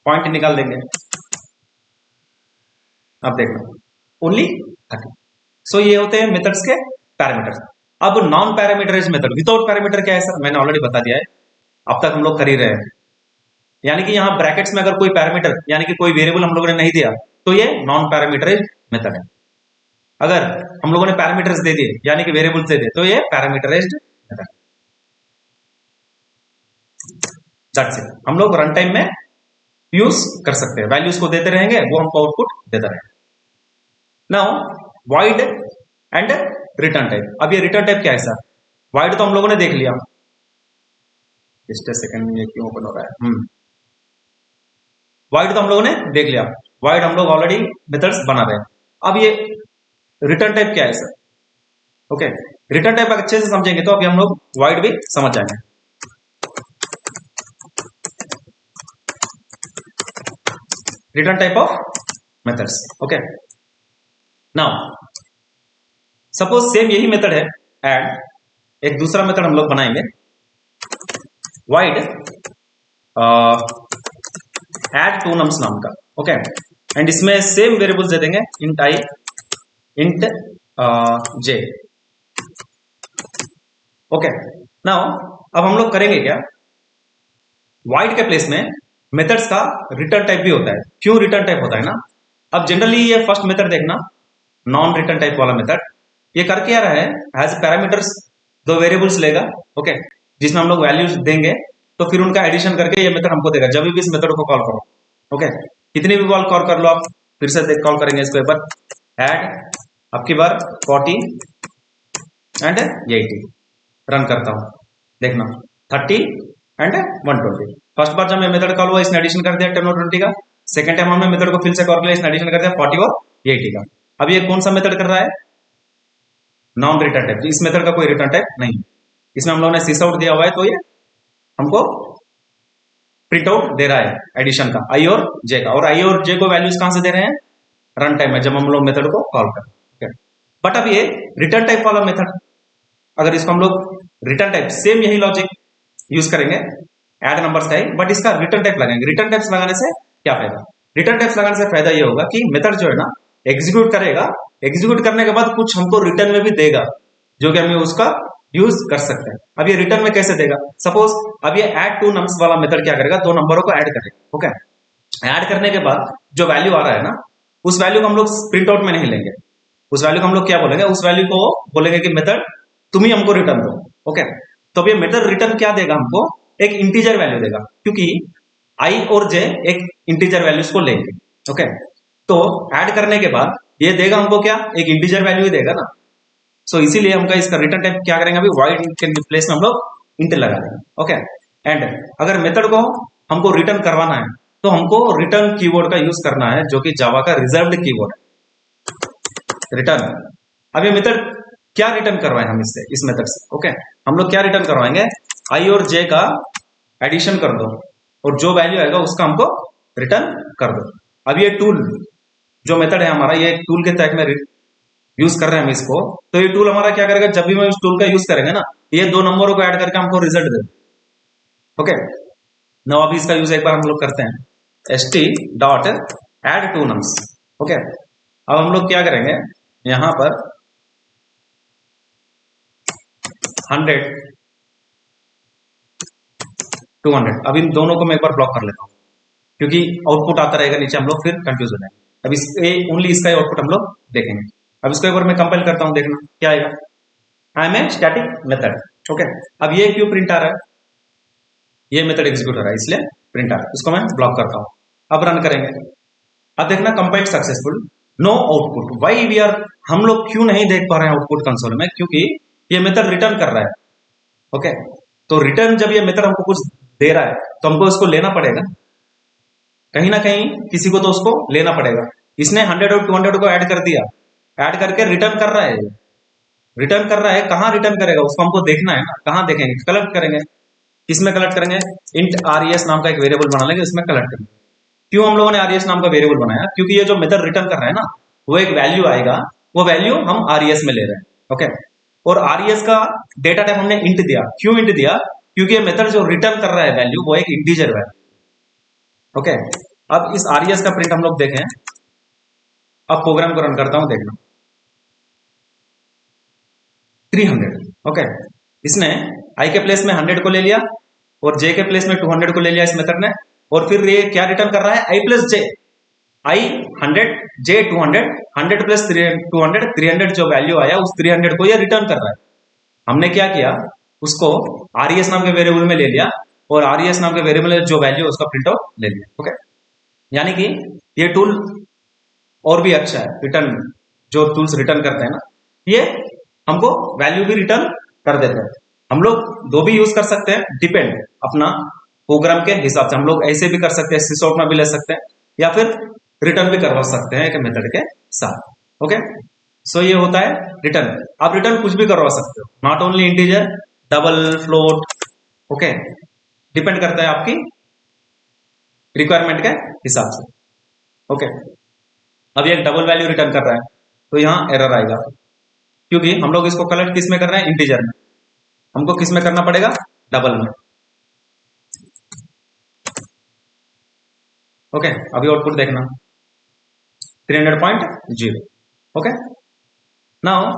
पॉइंट निकाल देंगे, अब देखना ओनली 30। सो ये होते हैं मेथड्स के पैरामीटर्स। अब non parameterized method, without parameter क्या है सर? मैंने ऑलरेडी बता दिया है, अब तक हम लोग कर ही रहे हैं। यानी कि यहां ब्रैकेट्स में अगर कोई पैरामीटर यानी कि कोई वेरिएबल हम लोगों ने नहीं दिया, तो ये नॉन पैरामीटराइज्ड मेथड है। अगर हम लोगों ने पैरामीटर्स दे दिए यानी कि वेरिएबल्स दे दिए, तो ये पैरामीटराइज्ड मेथड। That's it. हम लोग रन टाइम में यूज कर सकते हैं, वैल्यूज को देते रहेंगे, वो हमको आउटपुट देता रहेगा। Now void and return type. अब ये रिटर्न टाइप क्या है सर? वॉइड तो हम लोगों ने देख लिया, जस्ट अ सेकंड, ये क्यों ओपन हो रहा है? वॉइड तो हम लोगों ने देख लिया, वॉइड हम लोग ऑलरेडी मेथड्स बना रहे हैं। अब ये रिटर्न टाइप क्या है सर? ओके, रिटर्न टाइप अच्छे से समझेंगे तो अभी हम लोग वॉइड भी समझ जाएंगे। Return type of methods. Okay, now suppose same यही मेथड है एड, एक दूसरा मेथड हम लोग बनाएंगे, वॉइड एड टू नम्स नाम का। ओके, एंड इसमें सेम वेरिएबल्स दे देंगे, इंट आई, इंट जे। ओके, नाउ अब हम लोग करेंगे क्या? वॉइड के प्लेस में मेथड्स का रिटर्न टाइप भी होता है। क्यों रिटर्न टाइप होता है ना? अब जनरली ये फर्स्ट मेथड देखना, नॉन रिटर्न टाइप वाला मेथड, ये कर क्या रहा है? एज पैरामीटर्स दो वेरिएबल्स लेगा, ओके, जिसमें हम लोग वैल्यूज देंगे, तो फिर उनका एडिशन करके ये मेथड हमको देगा जब भी इस मेथड को कॉल करो। ओके, कितनी भी कॉल कर लो आप, फिर से कॉल करेंगे इसको एक बार, एड आपकी बार 40 एंड 80। रन करता हूं, देखना 30 एंड 120। फर्स्ट बार जब मैं मेथड कॉल हुआ, इसने एडिशन कर दिया 10 और 20 का। सेकंड टाइम हमने मेथड को फिर से कॉल किया, इसने एडिशन कर दिया 40 और 80 का। अब ये कौन सा मेथड कर रहा है? Non return type. इस मेथड का कोई रिटर्न टाइप नहीं, इसमें हम लोगों ने सिस आउट दिया हुआ है, तो ये हमको प्रिंट आउट दे रहा है एडिशन का, आई और जे का। और आई और जे को वैल्यूज कहां से दे रहे हैं? रन टाइम में, जब हम लोग मेथड को कॉल करें। बट अब ये रिटर्न टाइप वाला मेथड, अगर इसको हम लोग रिटर्न टाइप, सेम यही लॉजिक यूज करेंगे, एड नंबर्स का ही, बट इसका रिटर्न टाइप लगाएंगे। रिटर्न टाइप्स लगाने से क्या फायदा? रिटर्न टाइप्स लगाने से फायदा ये होगा कि मेथड जो है ना, एग्जीक्यूट करेगा, एग्जीक्यूट करने के बाद कुछ हमको रिटर्न में भी देगा, जो कि हमें उसका यूज कर सकते हैं। अब ये रिटर्न में कैसे देगा? सपोज अब ये एड टू नम्स वाला मेथड क्या करेगा? दो नंबरों को ऐड करेगा। ओके, ऐड करने के बाद जो वैल्यू आ रहा है ना, उस वैल्यू को हम लोग प्रिंट आउट में नहीं लेंगे, उस वैल्यू को हम लोग क्या बोलेंगे? उस वैल्यू को बोलेंगे कि मेथड तुम ही हमको रिटर्न दो। ओके, तो अब ये मेथड रिटर्न क्या देगा हमको? एक इंटीजर वैल्यू देगा, क्योंकि आई और जे एक इंटीजर वैल्यूज को लेंगे। ओके, तो ऐड करने के बाद ये देगा हमको क्या, एक इंटीजर वैल्यू ही देगा ना। सो इसीलिए हमका इसका रिटर्न टाइप क्या करेंगे, अभी वॉइड के प्लेस में हम लोग इंट लगा देंगे। ओके, एंड अगर मेथड को हमको रिटर्न करवाना है तो हमको रिटर्न कीवर्ड का यूज करना है, जो कि जावा का रिजर्व्ड कीवर्ड है, रिटर्न। अब ये मेथड क्या रिटर्न करवाएं हम इससे, इस मेथड से। ओके, हम लोग क्या रिटर्न करवाएंगे, आई और जे का एडिशन कर दो और जो वैल्यू आएगा उसका हमको रिटर्न कर दो। अब ये टूल जो मेथड है हमारा, ये टूल के तहत में यूज कर रहे हैं हम इसको, तो ये टूल हमारा क्या करेगा, जब भी हम इस टूल का यूज करेंगे ना, ये दो नंबरों को ऐड करके हमको रिजल्ट दे। ओके, नो अभी इसका यूज एक बार हम लोग करते हैं, st dot add two nums. Okay, अब हम लोग क्या करेंगे, यहां पर 100 200, अब इन दोनों को मैं एक बार ब्लॉक कर लेता हूं, क्योंकि आउटपुट आता रहेगा नीचे, हम लोग फिर कंफ्यूज हो जाएंगे। अब इस ओनली इसका ही आउटपुट हम लोग देखेंगे। अब इसको एक बार मैं कंपाइल करता हूं, देखना क्या आएगा, I am a static method. Okay, अब ये क्यों प्रिंट आ रहा है, ये मेथड एग्जीक्यूट हो रहा है इसलिए प्रिंट आ रहा है, इसको मैं ब्लॉक करता हूं। अब रन करेंगे, अब देखना compiled successful, no output. Why we are, हम लोग क्यों नहीं देख पा रहे हैं आउटपुट कंसोल में, क्योंकि ये मेथड रिटर्न कर रहा है। ओके, तो रिटर्न जब ये मेथड हमको कुछ दे रहा है तो हमको इसको लेना पड़ेगा, कहीं ना कहीं किसी को तो उसको लेना पड़ेगा। इसने 100 और 200 को ऐड कर दिया, ऐड करके रिटर्न कर रहा है, रिटर्न कर रहा है, कहां रिटर्न करेगा उसको हमको देखना है ना, कहां देखेंगे, कलेक्ट करेंगे। किसमें कलेक्ट करेंगे, इंट res नाम का एक वेरिएबल बना लेंगे, इसमें कलेक्ट करेंगे। क्यों हम लोगों ने res नाम का वेरिएबल बनाया, क्योंकि ये जो मेथड रिटर्न कर रहा है ना, वो एक वैल्यू आएगा, वो वैल्यू हम res में ले रहे हैं। ओके, और res का डेटा टाइप हमने इंट दिया, क्यों इंट दिया, क्योंकि ये मेथड जो रिटर्न कर रहा है वैल्यू, वो एक इंटीजर वैल्यू। ओके, अब इस res का प्रिंट हम लोग देखें, अब प्रोग्राम को रन करता हूं, देखना 300। ओके, इसने आई के प्लेस में 100 को ले लिया और जे के प्लेस में 200 को ले लिया इस मेथड ने, और फिर ये क्या रिटर्न कर रहा है, आई प्लस जे, आई 100 जे 200, 100 प्लस 200 300 जो वैल्यू आया उस 300 को ये रिटर्न कर रहा है। हमने क्या किया, उसको res नाम के वेरिएबल में ले लिया और res नाम के वेरिएबल में जो वैल्यू उसका प्रिंट आउट ले लिया। ओके, यानी कि ये टूल और भी अच्छा है, रिटर्न जो टूल्स रिटर्न करते हैं ना, ये हमको वैल्यू भी रिटर्न कर देते हैं। हम लोग दो भी यूज कर सकते हैं, डिपेंड अपना प्रोग्राम के हिसाब से। हम लोग ऐसे भी कर सकते हैं, सिसोट में भी ले सकते हैं, या फिर रिटर्न भी करवा सकते हैं एक मेथड के साथ। ओके, सो ये होता है रिटर्न। आप रिटर्न कुछ भी करवा सकते हो, not only integer, double, float. Okay, depend करता है आपकी रिक्वायरमेंट के हिसाब से। ओके, अब ये डबल वैल्यू रिटर्न कर रहा है तो यहां एरर आएगा, क्योंकि हम लोग इसको कलेक्ट किस में कर रहे हैं, इंटीजर में, हमको किस में करना पड़ेगा, डबल में। ओके, अभी आउटपुट देखना 300.0। ओके, नाउ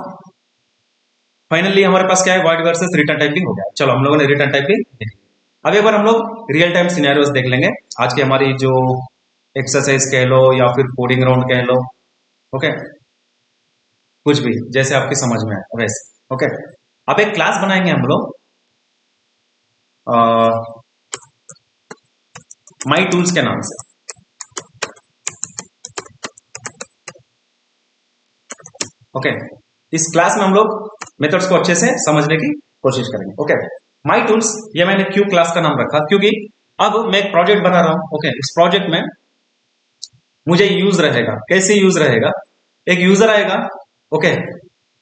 फाइनली हमारे पास क्या है, वॉइड वर्सेस रिटर्न टाइपिंग हो गया। चलो हम लोगों ने रिटर्न टाइपिंग देख ली। अब एक बार हम लोग रियल टाइम सिनेरियोस देख लेंगे, आज की हमारी जो एक्सरसाइज कह लो या फिर कोडिंग राउंड कह लो। ओके, कुछ भी जैसे आपकी समझ में आए वैसे। ओके, अब एक क्लास बनाएंगे हम लोग माई टूल्स के नाम से। ओके, इस क्लास में हम लोग मेथड्स को अच्छे से समझने की कोशिश करेंगे। ओके, माई टूल्स ये मैंने क्यों क्लास का नाम रखा, क्योंकि अब मैं एक प्रोजेक्ट बना रहा हूं। ओके, इस प्रोजेक्ट में मुझे यूज रहेगा, कैसे यूज रहेगा, एक यूजर आएगा। ओके,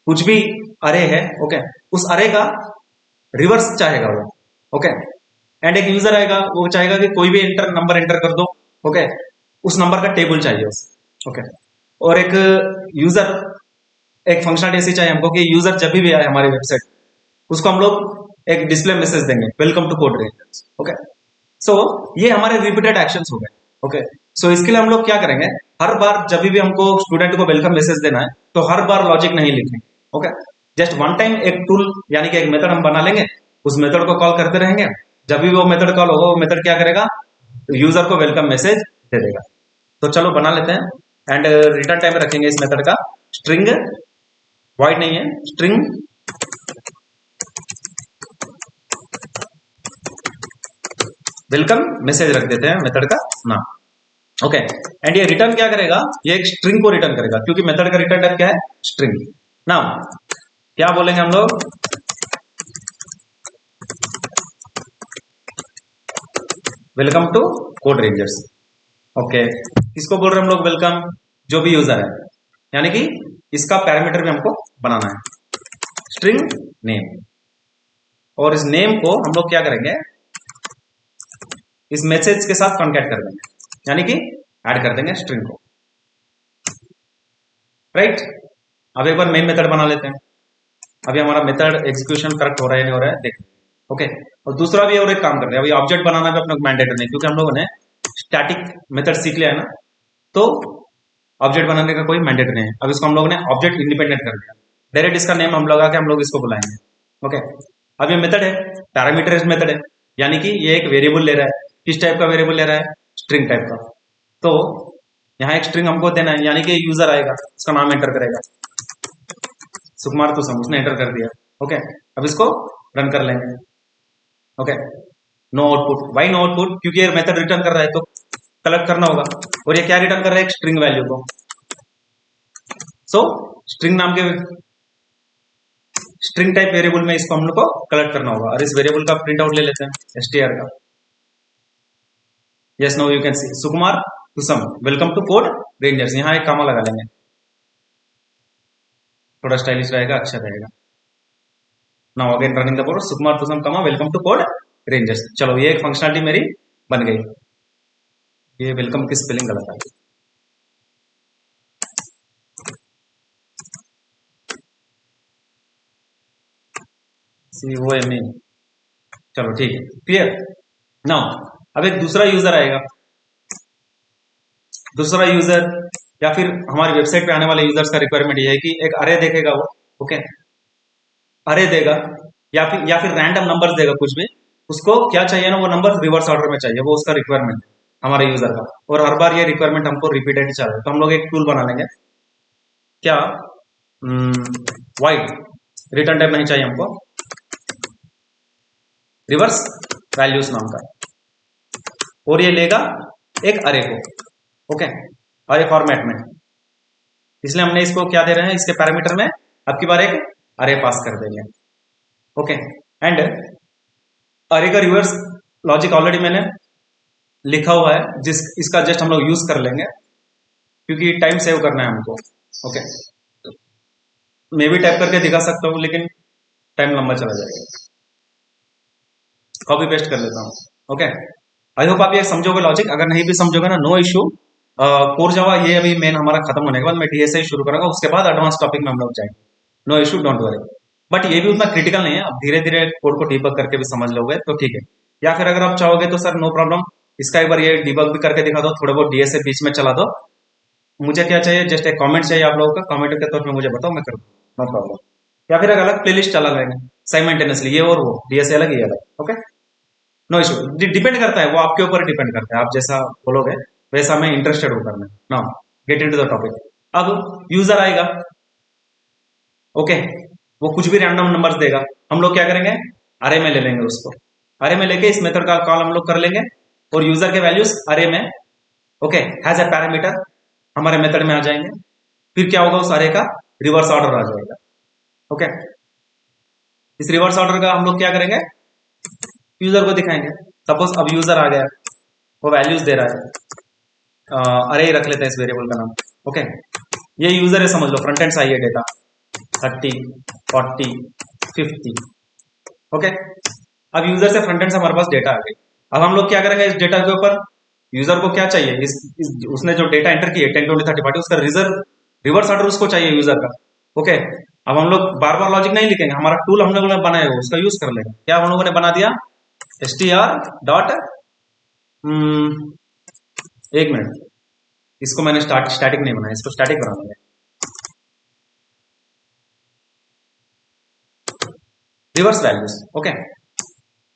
कुछ भी अरे है, ओके, उस अरे का रिवर्स चाहेगा वो। ओके, एंड एक यूजर आएगा, वो चाहेगा कि कोई भी नंबर एंटर कर दो। ओके, उस नंबर का टेबल चाहिए उसे। ओके, और एक यूजर, एक फंक्शनलिटी ऐसी चाहिए हमको कि यूजर जब भी आए हमारी वेबसाइट, उसको हम लोग एक डिस्प्ले मैसेज देंगे, welcome to code rangers. Okay, so ये हमारे रिपीटेड एक्शंस हो गए। ओके, सो इसके लिए हम लोग क्या करेंगे, हर बार जब भी हमको स्टूडेंट को वेलकम मैसेज देना है तो हर बार लॉजिक नहीं लिखेंगे। ओके, जस्ट वन टाइम एक टूल यानी कि एक मेथड हम बना लेंगे, उस मेथड को कॉल करते रहेंगे। जब भी वो मेथड कॉल होगा, वो मेथड क्या करेगा, यूजर को वेलकम मैसेज दे देगा। तो चलो बना लेते हैं एंड रिटर्न टाइम रखेंगे इस मेथड का स्ट्रिंग, वॉइड नहीं है, स्ट्रिंग वेलकम मैसेज रख देते हैं मेथड का नाम। ओके। एंड ये रिटर्न क्या करेगा, ये एक स्ट्रिंग को रिटर्न करेगा, क्योंकि मेथड का रिटर्न टाइप क्या है, स्ट्रिंग। नाउ क्या बोलेंगे हम लोग, welcome to code rangers. Okay, किसको बोल रहे हैं हम लोग वेलकम, जो भी यूजर है, यानी कि इसका पैरामीटर भी हमको बनाना है, स्ट्रिंग नेम। और इस नेम को हम लोग क्या करेंगे, इस मैसेज के साथ कॉन्कैट कर देंगे, यानी कि ऐड कर देंगे स्ट्रिंग को, राइट। अब एक बार मेन मेथड बना लेते हैं। अभी हमारा मेथड एग्जीक्यूशन करेक्ट हो रहा है नहीं हो रहा है देखिए। ओके, और दूसरा भी और एक काम कर रहे हैं, अभी ऑब्जेक्ट बनाना भी अपने मैंडेटरी नहीं, क्योंकि हम लोगों ने स्टैटिक मेथड सीख लिया है ना, तो ऑब्जेक्ट बनाने का कोई मैंडेटरी नहीं है। अब इसको हम लोगों ने ऑब्जेक्ट इंडिपेंडेंट कर दिया, डायरेक्ट इसका नेम हम लगा के हम लोग इसको बुलाएंगे। ओके, अब ये मेथड है, पैरामीटराइज्ड मेथड है, यानी कि ये एक वेरिएबल ले रहा है। किस टाइप का वेरिएबल ले रहा है, स्ट्रिंग टाइप का। तो यहाँ एक स्ट्रिंग हमको देना है, यानी कि यूजर आएगा, उसका नाम एंटर करेगा, सुकुमार तुसम, उसने एंटर कर दिया। ओके, अब इसको रन कर लेंगे। Okay, no output, why no output, क्योंकि ये मेथड रिटर्न कर रहा है तो कलेक्ट करना होगा, और ये क्या रिटर्न कर रहा है, एक स्ट्रिंग वैल्यू को। सो स्ट्रिंग नाम के स्ट्रिंग टाइप वेरिएबल में इसको हम लोग को कलेक्ट करना होगा, और इस वेरिएबल का प्रिंट आउट ले लेते हैं, str का। Yes no you can see Sukumar Tusam welcome to code rangers, यहाँ एक कामा लगा लेंगे, थोड़ा स्टाइलिश रहेगा, अच्छा रहेगा। Now again running the code, Sukumar Tusam comma welcome to code rangers. चलो ये एक फंक्शनलिटी मेरी बन गई। ये वेलकम की स्पेलिंग गलत है, COME, चलो ठीक है, क्लियर। नाउ अब एक दूसरा यूजर आएगा, दूसरा यूजर या फिर हमारी वेबसाइट पे आने वाले यूजर्स का रिक्वायरमेंट ये है कि एक अरे देखेगा वो। ओके, अरे देगा या फिर रैंडम नंबर्स देगा, कुछ भी उसको क्या चाहिए ना, वो नंबर रिवर्स ऑर्डर में चाहिए, वो उसका रिक्वायरमेंट है हमारे यूजर का, और हर बार ये रिक्वायरमेंट हमको रिपीटेड चाहिए। तो हम लोग एक टूल बना लेंगे, क्या, वाइड रिटर्न टाइप नहीं चाहिए हमको, रिवर्स वैल्यूज नाम का, और ये लेगा एक अरे को। ओके, अरे फॉर्मेट में, इसलिए हमने इसको क्या दे रहे हैं, इसके पैरामीटर में अब की बार एक अरे पास कर देंगे। ओके, एंड अरे का रिवर्स लॉजिक ऑलरेडी मैंने लिखा हुआ है, जिस इसका जस्ट हम लोग यूज कर लेंगे, क्योंकि टाइम सेव करना है हमको। ओके, मैं भी टाइप करके दिखा सकता हूँ, लेकिन टाइम लंबा चला जाएगा, कॉपी पेस्ट कर लेता हूँ। ओके, आई होप आप ये समझोगे लॉजिक, अगर नहीं भी समझोगे ना, नो इशू। कोर जावा ये अभी मेन हमारा खत्म होने के बाद मैं DSA शुरू करूंगा, उसके बाद एडवांस टॉपिक में हम लोग जाएंगे, no issue, don't worry. But ये भी उतना क्रिटिकल नहीं है, अब धीरे धीरे कोड को डिबग करके भी समझ लोगे तो ठीक है। या फिर अगर आप चाहोगे तो सर नो प्रॉब्लम, इसका एक बार ये डिबग भी करके दिखा दो, थोड़ा बहुत DSA बीच में चला दो, मुझे क्या चाहिए, जस्ट एक कमेंट चाहिए आप लोगों का, कमेंट के तौर पे मुझे बताओ, मैं कर दूँ, नो प्रॉब्लम। या फिर एक अलग प्लेलिस्ट चला लेंगे साइमल्टेनियसली, ये और वो, DSA अलग, ये अलग। ओके, नो इशू, डिपेंड करता है, वो आपके ऊपर डिपेंड करता है, आप जैसा बोलोगे वैसा मैं इंटरेस्टेड हूं करने। Now get into the topic. अब यूजर आएगा, ओके, वो कुछ भी रैंडम नंबर्स देगा, हम लोग क्या करेंगे, अरे में ले लेंगे उसको, अरे में लेके इस मेथड का कॉल हम लोग कर लेंगे, और यूजर के वैल्यूज अरे में, ओके, हैज ए पैरामीटर हमारे मेथड में आ जाएंगे। फिर क्या होगा, उस अरे का रिवर्स ऑर्डर आ जाएगा। ओके, इस रिवर्स ऑर्डर का हम लोग क्या करेंगे, यूजर को दिखाएंगे। सपोज अब यूजर आ गया, वो वैल्यूज दे रहा है, अरे रख लेते हैं इस वेरिएबल का नाम। ओके, ये यूजर है समझ लो, फ्रंट एंड से आई है डेटा 30, 40, 50। ओके, अब यूजर से फ्रंट एंड से हमारे पास डेटा आ गई। अब हम लोग क्या करेंगे, इस डेटा के ऊपर यूजर को क्या चाहिए, उसने जो डेटा एंटर किया 10, 20, 30, 40, उसका रिवर्स ऑर्डर उसको चाहिए यूजर का। ओके, अब हम लोग बार बार लॉजिक नहीं लिखेंगे, हमारा टूल हम लोगों ने बनाया है उसका यूज कर लेंगे। क्या हम लोगों ने बना दिया, str डॉट, एक मिनट, इसको मैंने स्टैटिक नहीं बनाया, इसको स्टैटिक बना देंगे, reverse values. Okay,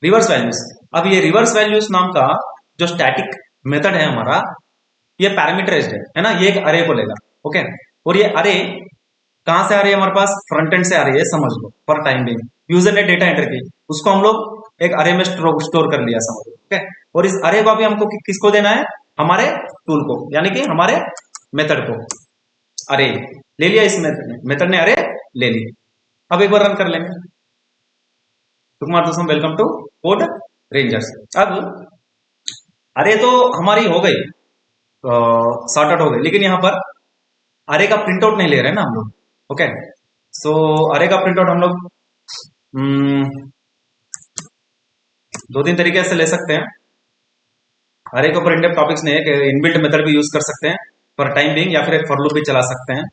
reverse values. अब ये रिवर्स वैल्यूज नाम का जो स्टैटिक मेथड है हमारा, ये पैरामीटराइज्ड है ना, ये एक अरे को लेगा। ओके, और ये अरे कहां से आ रही है हमारे पास, फ्रंट एंड से आ रही है समझ लो, फॉर टाइम बिंग। यूजर ने डेटा एंटर की, उसको हम लोग एक अरे में स्टोर कर लिया समझ लो। ओके, और इस अरे को भी हमको किसको देना है, हमारे टूल को, यानी कि हमारे मेथड को। अरे ले लिया, इस मेथड ने अरे ले ली। अब एक बार रन कर लेंगे। कुमार दोस्तों, वेलकम टू कोड रेंजर्स। अब अरे तो हमारी हो गई, सॉर्ट आउट हो गई, लेकिन यहां पर अरे का प्रिंट आउट नहीं ले रहे ना हम लोग। ओके, सो अरे का प्रिंट आउट हम लोग दो तीन तरीके से ले सकते हैं। अरे के ऊपर इंडेप टॉपिक्स नहीं है कि इनबिल्ट मेथड भी यूज कर सकते हैं फॉर टाइम बिंग, या फिर एक फॉर लूप भी चला सकते हैं।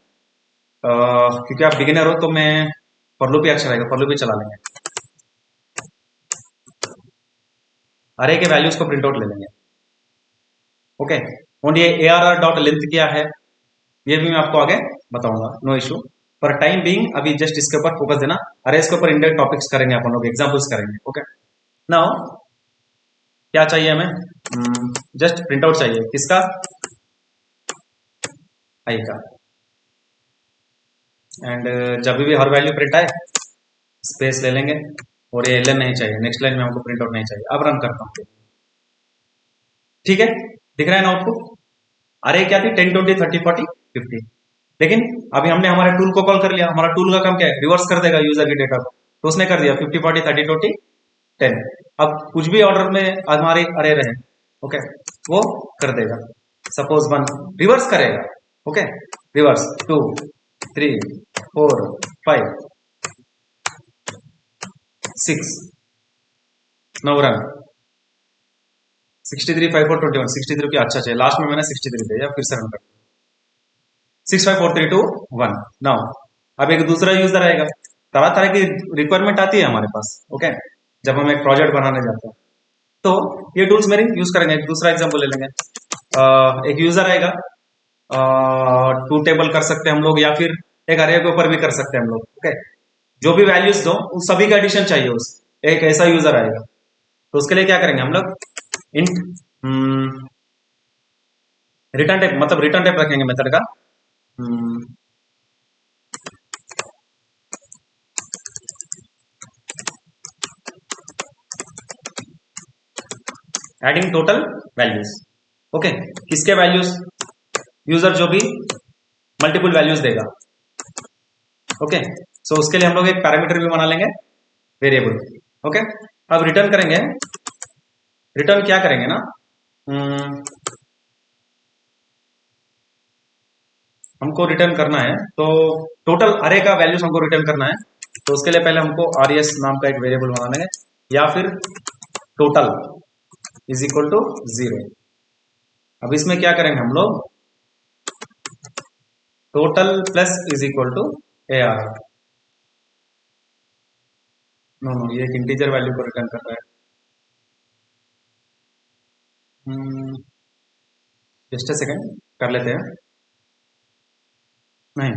क्योंकि आप बिगिनर हो तो मैं फॉर लूप ही अच्छा रहेगा, फॉर लूप भी चला लेंगे। अरे के वैल्यूज को प्रिंट आउट ले लेंगे। ओके, और ये ARR डॉट लेंथ क्या है ये भी मैं आपको आगे बताऊंगा, नो इशू। पर टाइम बीइंग अभी जस्ट इसके ऊपर फोकस देना। अरे इसके ऊपर इंडेक्स टॉपिक्स करेंगे अपन लोग, एग्जांपल्स करेंगे। ओके, नाउ क्या चाहिए हमें? जस्ट प्रिंट आउट चाहिए, किसका? आई का। एंड जब भी हर वैल्यू प्रिंट आए स्पेस ले लेंगे, और ये एलएन नहीं चाहिए, नेक्स्ट लाइन में हमको प्रिंट आउट नहीं चाहिए। अब रन करता हूँ, ठीक है, दिख रहा है ना आउटपुट? अरे क्या थी? 10 20 30 40 50। लेकिन अभी हमने हमारे टूल को कॉल कर लिया, हमारा टूल का काम क्या है? रिवर्स कर देगा यूजर के डेटा को। तो उसने कर दिया 50 40 30 20 10। अब कुछ भी ऑर्डर में हमारे अरे रहे, ओके, वो कर देगा। सपोज 1 रिवर्स करेगा, ओके, रिवर्स 2 3 4 5 6। नौ रन 63 5 4 21 63 की। अच्छा चाहिए, लास्ट में मैंने 63 दिया, फिर से रन कर 6 5 4 3 2 1। नाउ अब एक दूसरा यूजर आएगा। तरह तरह की रिक्वायरमेंट आती है हमारे पास, ओके, जब हम एक प्रोजेक्ट बनाने जाते हैं तो ये टूल्स मेरी यूज करेंगे। एक दूसरा एग्जांपल ले लेंगे। एक यूजर आएगा, टू टेबल कर सकते हैं हम लोग, या फिर एक अरे के ऊपर भी कर सकते हैं हम लोग। ओके, जो भी वैल्यूज दो उन सभी का एडिशन चाहिए उस एक ऐसा यूजर आएगा। तो उसके लिए क्या करेंगे हम लोग? इंट रिटर्न टाइप, मतलब रिटर्न टाइप रखेंगे मेथड का। Adding total values. ओके, किसके वैल्यूज? यूजर जो भी मल्टीपल वैल्यूज देगा। ओके, सो उसके लिए हम लोग एक पैरामीटर भी बना लेंगे, वेरिएबल। ओके, अब रिटर्न करेंगे। रिटर्न क्या करेंगे ना, हमको रिटर्न करना है तो टोटल अरे का वैल्यूज हमको रिटर्न करना है। तो उसके लिए पहले हमको res नाम का एक वेरिएबल बना लेंगे, या फिर टोटल इज इक्वल टू 0। अब इसमें क्या करेंगे हम लोग? Total plus is equal to ARR। No no, ये एक इंटीजर वैल्यू को रिटर्न कर रहा है। जस्ट अ सेकेंड, कर लेते हैं। नहीं,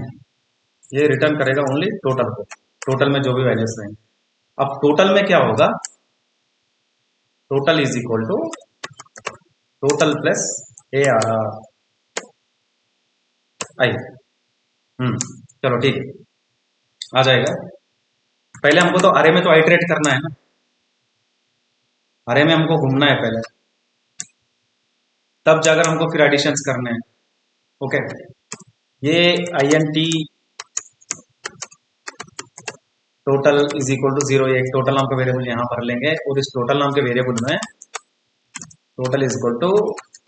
ये रिटर्न करेगा ओनली टोटल को, टोटल में जो भी वैल्यूज रहेंगे। अब टोटल में क्या होगा? Total is equal to total plus ARR I. चलो ठीक है, आ जाएगा। पहले हमको तो अरे में तो आइटरेट करना है ना, अरे में हमको घूमना है पहले, तब जाकर हमको फिर एडिशंस करने हैं। ओके, ये INT total is equal to 0, एक टोटल नाम का वेरिएबल यहां भर लेंगे, और इस टोटल नाम के वेरिएबल में total is equal to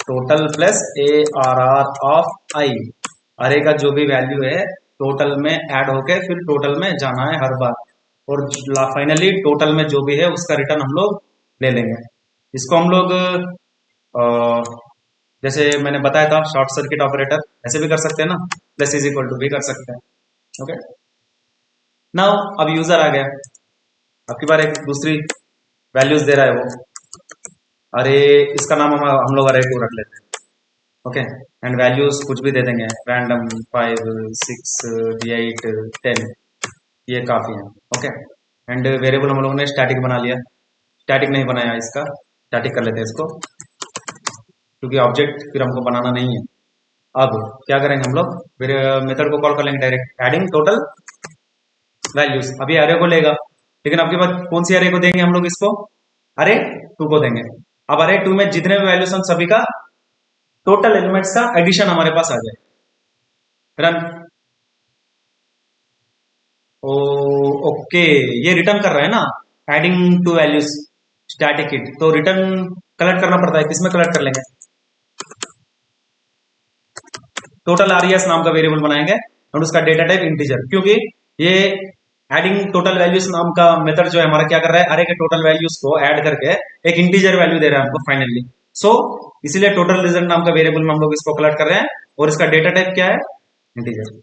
total plus ARR of I. Array का जो भी वैल्यू है टोटल में ऐड होके फिर टोटल में जाना है हर बार, और फाइनली टोटल में जो भी है उसका रिटर्न हम लोग ले लेंगे। इसको हम लोग जैसे मैंने बताया था शॉर्ट सर्किट ऑपरेटर, ऐसे भी कर सकते हैं ना, प्लस इज इक्वल टू भी कर सकते हैं। ओके, नाउ अब यूजर आ गया, आपकी बार एक दूसरी वैल्यूज दे रहा है वो। अरे इसका नाम हम लोग अरे 2 रख लेते हैं। ओके, एंड वैल्यूज कुछ भी दे देंगे, रैंडम 5 6 8 10, ये काफी है। ओके, एंड वेरिएबल हम लोगों ने स्टैटिक बना लिया। स्टैटिक नहीं बनाया इसका, स्टैटिक कर लेते हैं इसको, क्योंकि ऑब्जेक्ट फिर हमको बनाना नहीं है। अब क्या करेंगे हम लोग? फिर मेथड को कॉल कर लेंगे डायरेक्ट, एडिंग टोटल वैल्यूज। अभी अरे को लेगा, लेकिन आपके बाद कौन सी अरे को देंगे हम लोग? इसको अरे 2 को देंगे। अब अरे 2 में जितने भी वैल्यूज हम सभी का टोटल एलिमेंट्स का एडिशन हमारे पास आ जाए। रन। ओ ओके, ये रिटर्न कर रहा है ना, adding to values static it, तो रिटर्न कलेक्ट करना पड़ता है, किसमें कलेक्ट कर लेंगे, टोटल आरईएस नाम का वेरिएबल बनाएंगे और उसका डेटा टाइप इंटीजर, क्योंकि ये एडिंग टोटल वैल्यूज नाम का मेथड जो है हमारा क्या कर रहा है, अरे के टोटल वैल्यूज को ऐड करके एक इंटीजर वैल्यू दे रहा है हमको फाइनली। सो इसीलिए टोटल रिजल्ट नाम का वेरिएबल में हम लोग इसको कलेक्ट कर रहे हैं और इसका डेटा टाइप क्या है, इंटीजर।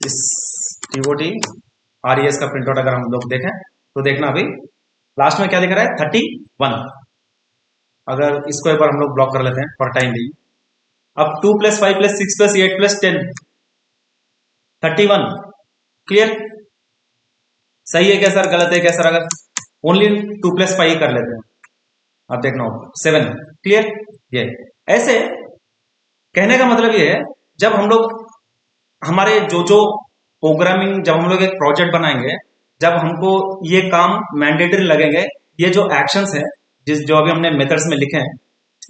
इस टीओटी आरईएस का प्रिंट आउट अगर हम लोग देखें तो देखना अभी लास्ट में क्या दिख रहा है, 31। अगर इसको एक बार हम लोग ब्लॉक कर लेते हैं फॉर टाइम भी। अब 2 + 5 + 6 + 8 + 10 31, क्लियर। सही है क्या सर, गलत है क्या सर, अगर ओनली 2 + 5 कर लेते हैं, अब देखना 7, क्लियर। ये ऐसे कहने का मतलब ये है, जब हम लोग हमारे जो प्रोग्रामिंग, जब हम लोग एक प्रोजेक्ट बनाएंगे, जब हमको ये काम मैंडेटरी लगेंगे, ये जो एक्शंस है जो अभी हमने मेथड्स में लिखे हैं,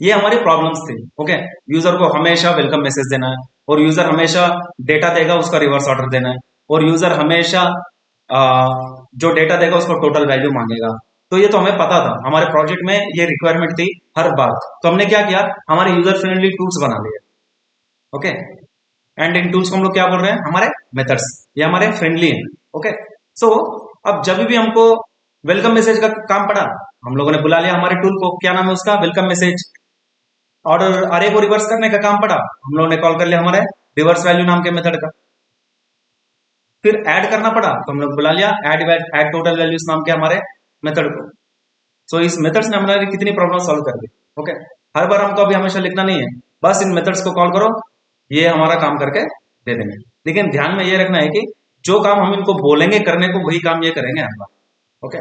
ये हमारी प्रॉब्लम्स थी। ओके, यूजर को हमेशा वेलकम मैसेज देना है, और यूजर हमेशा डेटा देगा उसका रिवर्स ऑर्डर देना है, और यूजर हमेशा जो डेटा देगा उसको टोटल वैल्यू मांगेगा। तो ये तो हमें पता था, हमारे प्रोजेक्ट में ये रिक्वायरमेंट थी हर बार। तो हमने क्या किया, हमारे यूजर फ्रेंडली टूल्स बना लिए। ओके, एंड इन टूल्स को हम लोग क्या बोल रहे हैं, हमारे मेथड्स, ये हमारे फ्रेंडली हैं। ओके, सो अब जब भी हमको वेलकम मैसेज का काम पड़ा, हम लोगों ने बुला लिया हमारे टूल को, क्या नाम है उसका, वेलकम मैसेज। और अरे को रिवर्स करने का काम पड़ा, हम लोगों ने कॉल कर लिया हमारे रिवर्स वैल्यू नाम के मेथड का। फिर ऐड करना पड़ा तो हम लोग बुला लिया ऐड टोटल वैल्यूज नाम के हमारे मेथड को। सो इस मेथड्स ने हमारी कितनी प्रॉब्लम सॉल्व कर दी। ओके, हर बार हमको अभी हमेशा लिखना नहीं है, बस इन मेथड्स को कॉल करो, ये हमारा काम करके दे देंगे। लेकिन ध्यान में ये रखना है कि जो काम हम इनको बोलेंगे करने को, वही काम ये करेंगे हर बार। ओके,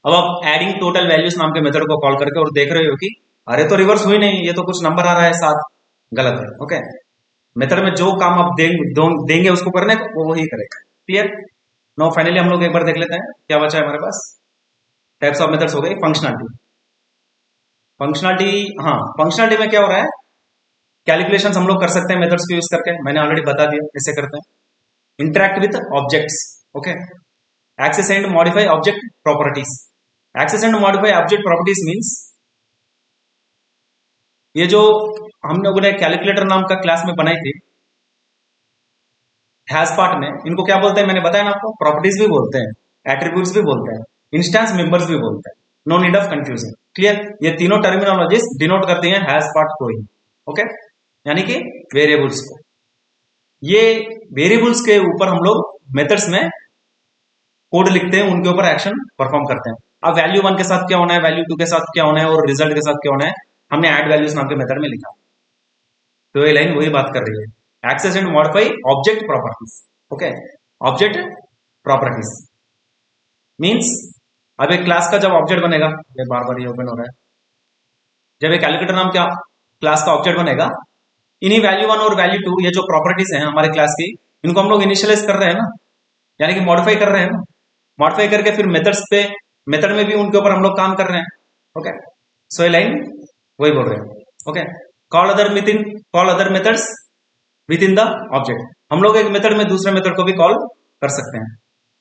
अब आप एडिंग टोटल वैल्यूज नाम के मेथड को कॉल करके और देख रहे हो कि अरे तो रिवर्स हुई नहीं, ये तो कुछ नंबर आ रहा है 7, गलत है। ओके, मेथड में जो काम आप देंगे उसको करने को, वो वही करेगा। क्लियर। नो फाइनली हम लोग एक बार देख लेते हैं क्या बचा है हमारे पास। टाइप्स ऑफ मेथड्स हो गई, फंक्शनलिटी। फंक्शनलिटी, हाँ, फंक्शनलिटी में क्या हो रहा है, कैलकुलेशंस हम लोग कर सकते हैं मेथड्स को यूज करके, मैंने ऑलरेडी बता दिया कैसे करते हैं। Interact with objects. Okay, access and modify object properties. Access and modify object properties means, ये जो हम लोगों ने कैलकुलेटर नाम का क्लास में बनाई थी हैश पार्ट में, इनको क्या बोलते हैं मैंने बताया ना आपको, प्रॉपर्टीज भी बोलते हैं, एट्रीब्यूट्स भी बोलते हैं, इंस्टेंस मेंबर्स भी बोलते हैं। No need of confusion. Clear, ये तीनों टर्मिनोलॉजीज डिनोट करती हैं हैश पार्ट को ही। ओके, यानी कि वेरिएबल्स को। ये वेरिएबल्स के ऊपर हम लोग मेथड्स में कोड लिखते हैं, उनके ऊपर एक्शन परफॉर्म करते हैं। अब वैल्यू 1 के साथ क्या होना है, वैल्यू 2 के साथ क्या होना है, और रिजल्ट के साथ क्या होना है, हमने ऐड वैल्यूज नाम के मेथड में लिखा। तो ये लाइन वही बात कर रही है, access and modify object properties. Okay, object properties means, अब एक क्लास का जब ऑब्जेक्ट बनेगा, ये बार बार ये ओपन हो रहा है, जब एक कैलकुलेटर नाम का क्लास का ऑब्जेक्ट बनेगा, इन्हीं वैल्यू 1 और वैल्यू 2, ये जो प्रॉपर्टीज हैं हमारे क्लास की, इनको हम लोग इनिशियलाइज कर रहे हैं ना, यानी कि मॉडिफाई कर रहे हैं ना। मॉडिफाई करके फिर मेथड्स पे, मेथड में भी उनके ऊपर हम लोग काम कर रहे हैं। ओके, सो ये लाइन वही बोल रहे हैं। Okay, call other methods with in the object. हम लोग एक मेथड में दूसरे मेथड को भी कॉल कर सकते हैं।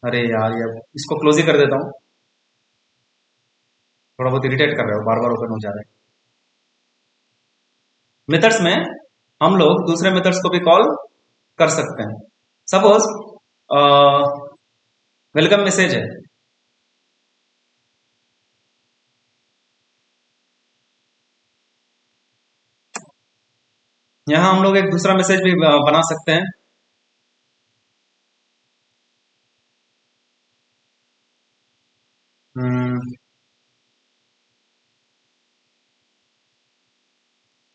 अरे यार, ये इसको क्लोज ही कर देता हूं, थोड़ा बहुत इरिटेट कर रहे हो, बार बार ओपन हो जा रहा है। मेथड्स में हम लोग दूसरे मेथड्स को भी कॉल कर सकते हैं। सपोज वेलकम मैसेज है, यहां हम लोग एक दूसरा मैसेज भी बना सकते हैं।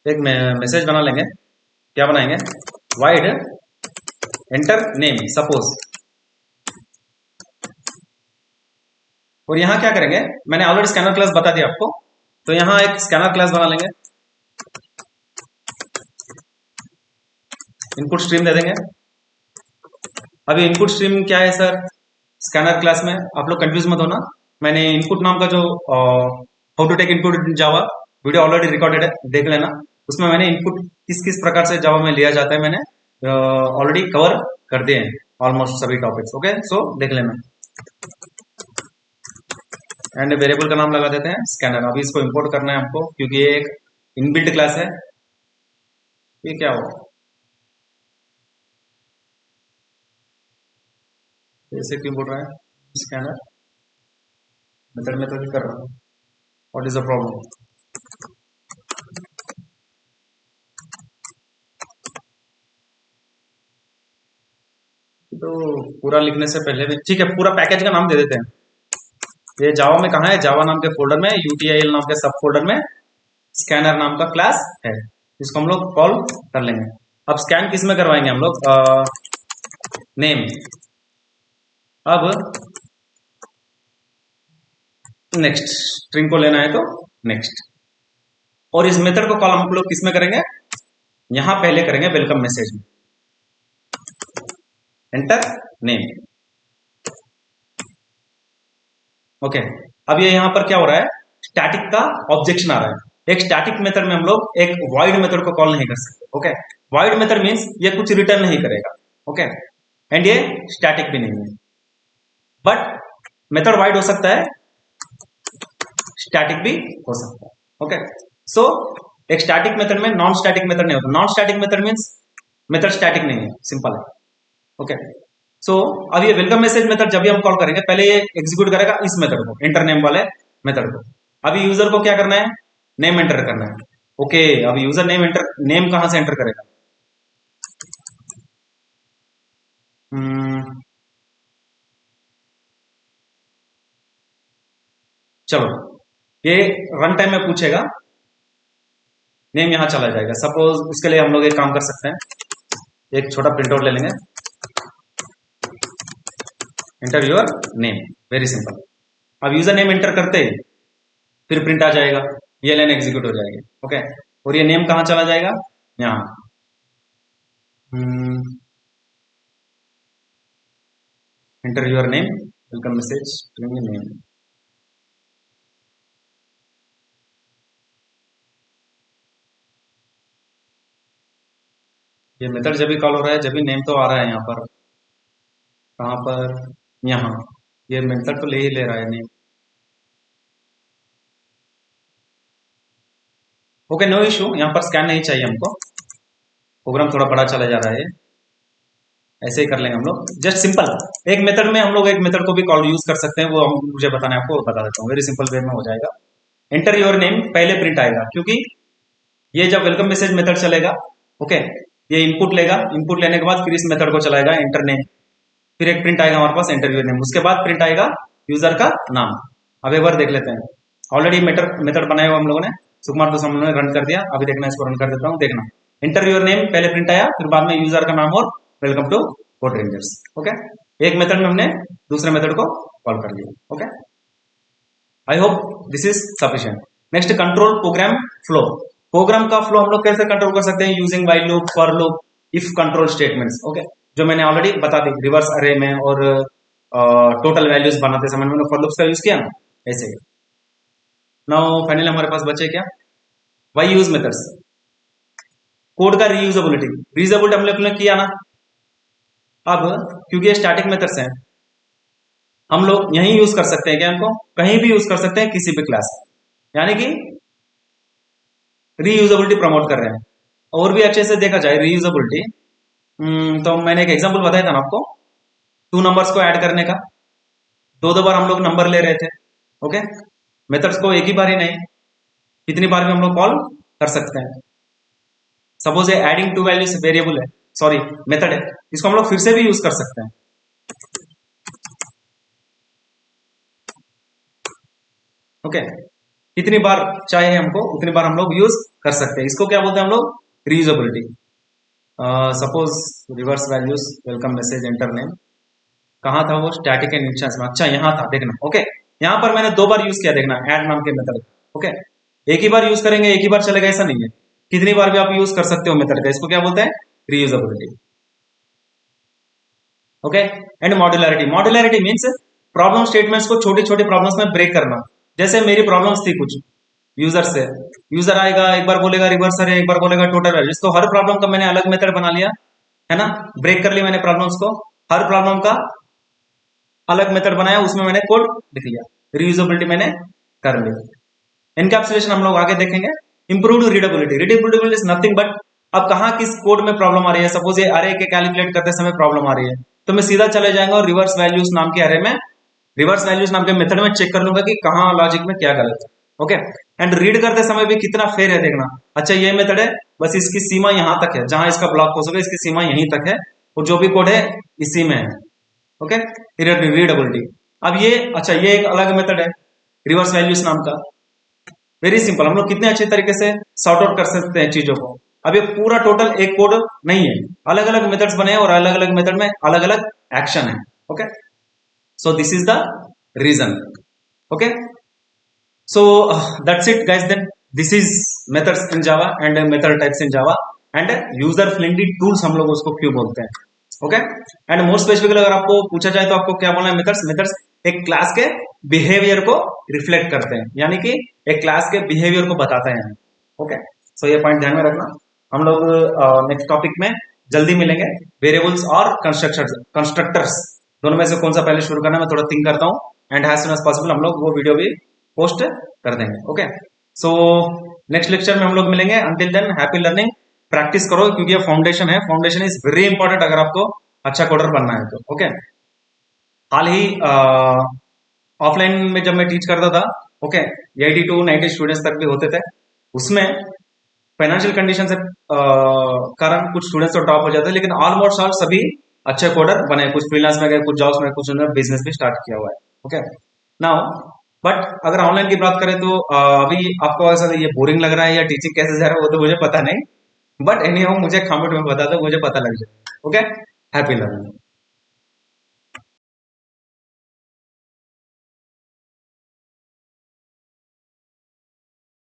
एक मैसेज बना लेंगे, क्या बनाएंगे, वाइड एंटर नेम सपोज, और यहां क्या करेंगे, मैंने ऑलरेडी स्कैनर क्लास बता दिया आपको, तो यहां एक स्कैनर क्लास बना लेंगे, इनपुट स्ट्रीम दे देंगे। अभी इनपुट स्ट्रीम क्या है सर, स्कैनर क्लास में आप लोग कंफ्यूज मत होना, मैंने इनपुट नाम का जो how to take input in Java video already recorded है, देख लेना। उसमें मैंने इनपुट किस किस प्रकार से जावा में लिया जाता है मैंने ऑलरेडी कवर कर दिए हैं ऑलमोस्ट सभी टॉपिक्स। ओके, सो देख लेना। एंड वेरिएबल का नाम लगा देते हैं स्कैनर। अभी इसको इंपोर्ट करना है हमको, क्योंकि ये एक इनबिल्ट क्लास है। ये क्या हो, ऐसे क्यों बोल रहा है स्कैनर? मेथड में तो भी कर रहा हूँ, व्हाट इज द प्रॉब्लम? तो पूरा लिखने से पहले भी ठीक है, पूरा पैकेज का नाम दे देते हैं। ये जावा में कहाँ है? जावा नाम के फोल्डर में, यूटीआईएल नाम के सब फोल्डर में स्कैनर नाम का क्लास है, जिसको हम लोग कॉल कर लेंगे। अब स्कैन किस में करवाएंगे हम लोग? नेम। अब नेक्स्ट स्ट्रिंग को लेना है तो नेक्स्ट, और इस मेथड को कॉल हम लोग किस में करेंगे? यहां पहले करेंगे वेलकम मैसेज में, एंटर नेम। ओके, अब ये यहां पर क्या हो रहा है? स्टैटिक का ऑब्जेक्शन आ रहा है। एक स्टैटिक मेथड में हम लोग एक वॉइड मेथड को कॉल नहीं कर सकते। ओके, वॉइड मेथड मींस ये कुछ रिटर्न नहीं करेगा। ओके, एंड ये स्टैटिक भी नहीं है, बट मेथड वाइड हो सकता है, स्टैटिक भी हो सकता है। ओके, सो एक स्टैटिक मेथड में नॉन स्टैटिक मेथड नहीं होता। Non static method means method static नहीं है, सिंपल है। ओके, सो अब ये वेलकम मैसेज मेथड जब भी हम कॉल करेंगे, पहले ये एग्जीक्यूट करेगा इस मेथड को, एंटर नेम वाले मेथड को। अभी यूजर को क्या करना है? नेम एंटर करना है। ओके, अब यूजर नेम एंटर, नेम कहां से एंटर करेगा? चलो, ये रन टाइम में पूछेगा, नेम यहां चला जाएगा। सपोज इसके लिए हम लोग एक काम कर सकते हैं, एक छोटा प्रिंट आउट ले लेंगे, enter your name, very simple. अब यूजर नेम एंटर करते ही फिर प्रिंट आ जाएगा, ये लाइन एग्जीक्यूट हो जाएगी। ओके, और ये नेम कहां चला जाएगा? यहां। Enter your name, welcome message, name. ये मेथड जब भी कॉल हो रहा है, जब भी नेम तो आ रहा है यहाँ पर, कहां पर? यहाँ। ये मेथड तो ले ही ले रहा है नेम। ओके, नो इशू, यहाँ पर स्कैन नहीं चाहिए हमको, प्रोग्राम थोड़ा बड़ा चला जा रहा है, ऐसे ही कर लेंगे हम लोग। जस्ट सिंपल एक मेथड में हम लोग एक मेथड को भी कॉल यूज कर सकते हैं, वो मुझे बताना है आपको, बता देता हूँ, वेरी सिंपल वे में हो जाएगा। एंटर योर नेम पहले प्रिंट आएगा, क्योंकि ये जब वेलकम मैसेज मेथड चलेगा, ओके, ये इनपुट लेगा, इनपुट लेने के बाद फिर इस मेथड को चलाएगा, एंटर नेम, फिर एक प्रिंट आएगा हमारे पास एंटर योर नेम, उसके बाद प्रिंट आएगा यूजर का नाम। अब एक बार देख लेते हैं, ऑलरेडी मेथड बनाया हुआ हम लोगों ने, सुकुमार तो हम लोगों ने रन कर दिया। अभी देखना, इसको रन कर देता हूँ, देखना। एंटर योर नेम पहले प्रिंट आया, फिर बाद में यूजर का नाम और welcome to code rangers. Okay, एक मेथड में हमने दूसरे मेथड को कॉल कर लिया। Okay, I hope this is sufficient. Next, control program flow. Program का फ्लो हम लोग कैसे कंट्रोल कर सकते हैं? Using while loop, for loop, if control statements. Okay, जो मैंने ऑलरेडी बता दी, रिवर्स अरे में और टोटल वैल्यूज बनाते समय मैंने फॉर लूप्स का यूज किया ना, ऐसे ही। नाउ फाइनली हमारे पास बचे क्या? वाई यूज मेथड्स, कोड का रीयूजेबिलिटी। रीयूजेबिलिटी हम लोग ने किया ना। अब क्योंकि ये स्टैटिक मेथड्स हैं, हम लोग यहीं यूज कर सकते हैं क्या? इनको कहीं भी यूज कर सकते हैं, किसी भी क्लास, यानी कि रीयूजेबिलिटी प्रमोट कर रहे हैं। और भी अच्छे से देखा जाए रीयूजेबिलिटी, तो मैंने एक एग्जांपल बताया था ना आपको, टू नंबर्स को ऐड करने का। दो दो बार हम लोग नंबर ले रहे थे। ओके, मेथड्स को एक ही बार ही नहीं, कितनी बार भी हम लोग कॉल कर सकते हैं। सपोज ये एडिंग टू वैल्यूज वेरिएबल है, सॉरी मेथड है, इसको हम लोग फिर से भी यूज कर सकते हैं। ओके, कितनी बार चाहे हमको उतनी बार हम लोग यूज कर सकते हैं। इसको क्या बोलते हैं हम लोग? Reusability. Suppose reverse values, welcome message, enter name, कहां था वो? स्टैटिक एंड इंस्टेंस में। अच्छा, यहां था, देखना। ओके, यहां पर मैंने दो बार यूज किया, देखना, ऐड नाम के मेथड। ओके, एक ही बार यूज करेंगे, एक ही बार चलेगा, ऐसा नहीं है, कितनी बार भी आप यूज कर सकते हो मेथड का। इसको क्या बोलते हैं? Reusability. Okay, and modularity. Modularity means problem statements को छोटी छोटी प्रॉब्लम्स में ब्रेक करना। जैसे मेरी प्रॉब्लम्स थी कुछ, यूजर से। यूजर आएगा, एक बार बोलेगा रिवर्सर है, एक बार बोलेगा टोटल वैल्यूज। तो हर प्रॉब्लम का मैंने अलग मेथड बना लिया है ना, ब्रेक कर लिया मैंने प्रॉब्लम्स को, हर प्रॉब्लम का अलग मेथड बनाया, उसमें मैंने कोड लिख लिया, रीयूजेबिलिटी मैंने कर ली। एनकैप्सुलेशन हम लोग आगे देखेंगे। Improved readability, readability is nothing but अब कहाँ किस कोड में प्रॉब्लम आ रही है, सपोज ये अरे के कैलकुलेट करते समय प्रॉब्लम आ रही है, तो मैं सीधा चले जाएंगे और रिवर्स वैल्यूज नाम के अरे में, रिवर्स वैल्यूज नाम के मेथड में चेक कर लूंगा कि कहाँ लॉजिक में क्या गलत है। ओके, एंड रीड करते समय भी कितना फेयर है देखना। अच्छा ये मेथड है, बस इसकी सीमा यहां तक है, जहां इसका ब्लॉक हो सके इसकी सीमा यहीं तक है, और जो भी कोड है इसी में है। Okay, readability. अब ये अच्छा ये एक अलग मेथड है रिवर्स वैल्यूज नाम का, वेरी सिंपल। हम लोग कितने अच्छे तरीके से सॉर्ट आउट कर सकते हैं चीजों को। अब ये पूरा टोटल एक कोड नहीं है, अलग अलग मेथड्स बने हैं और अलग अलग मेथड में अलग अलग एक्शन है। Okay, so this is the reason. Okay, so that's it guys, then this is methods in java and method types in java and user friendly tools हम लोग उसको क्यों बोलते हैं। ओके, एंड मोर स्पेसिफिकली अगर आपको पूछा जाए तो आपको क्या बोलना है, मेथड्स, मेथड्स एक क्लास के बिहेवियर को रिफ्लेक्ट करते हैं, यानी कि एक क्लास के बिहेवियर को बताते हैं। ओके, सो ये पॉइंट ध्यान में रखना। हम लोग नेक्स्ट टॉपिक में जल्दी मिलेंगे। वेरिएबल्स और कंस्ट्रक्टर्स दोनों में से कौन सा पहले शुरू करना है मैं थोड़ा थिंक करता हूँ, and as soon as possible हम लोग वो वीडियो भी पोस्ट कर देंगे। ओके, सो नेक्स्ट लेक्चर में हम लोग मिलेंगे। Until than happy learning, practice करो क्योंकि ये फाउंडेशन है, फाउंडेशन इज वेरी इंपॉर्टेंट अगर आपको अच्छा कोडर बनना है तो। ओके, हाल ही ऑफलाइन में जब मैं टीच करता था, ओके, 80 to 90 स्टूडेंट्स तक भी होते थे, उसमें फाइनेंशियल कंडीशन से कारण कुछ स्टूडेंट्स तो टॉप हो जाते हैं, लेकिन ऑलमोस्ट ऑल सभी अच्छे कोडर बने, कुछ फ्रीलांस में गए, कुछ जॉब्स में, कुछ उन्होंने बिजनेस भी स्टार्ट किया हुआ है। ओके, नाउ बट अगर ऑनलाइन की बात करें तो अभी आपको ऐसा ये बोरिंग लग रहा है या टीचिंग कैसे जा रहा है वो तो मुझे पता नहीं, बट एनी हाउ मुझे कमेंट में बता दो, मुझे पता लग जाए। Okay, happy learning.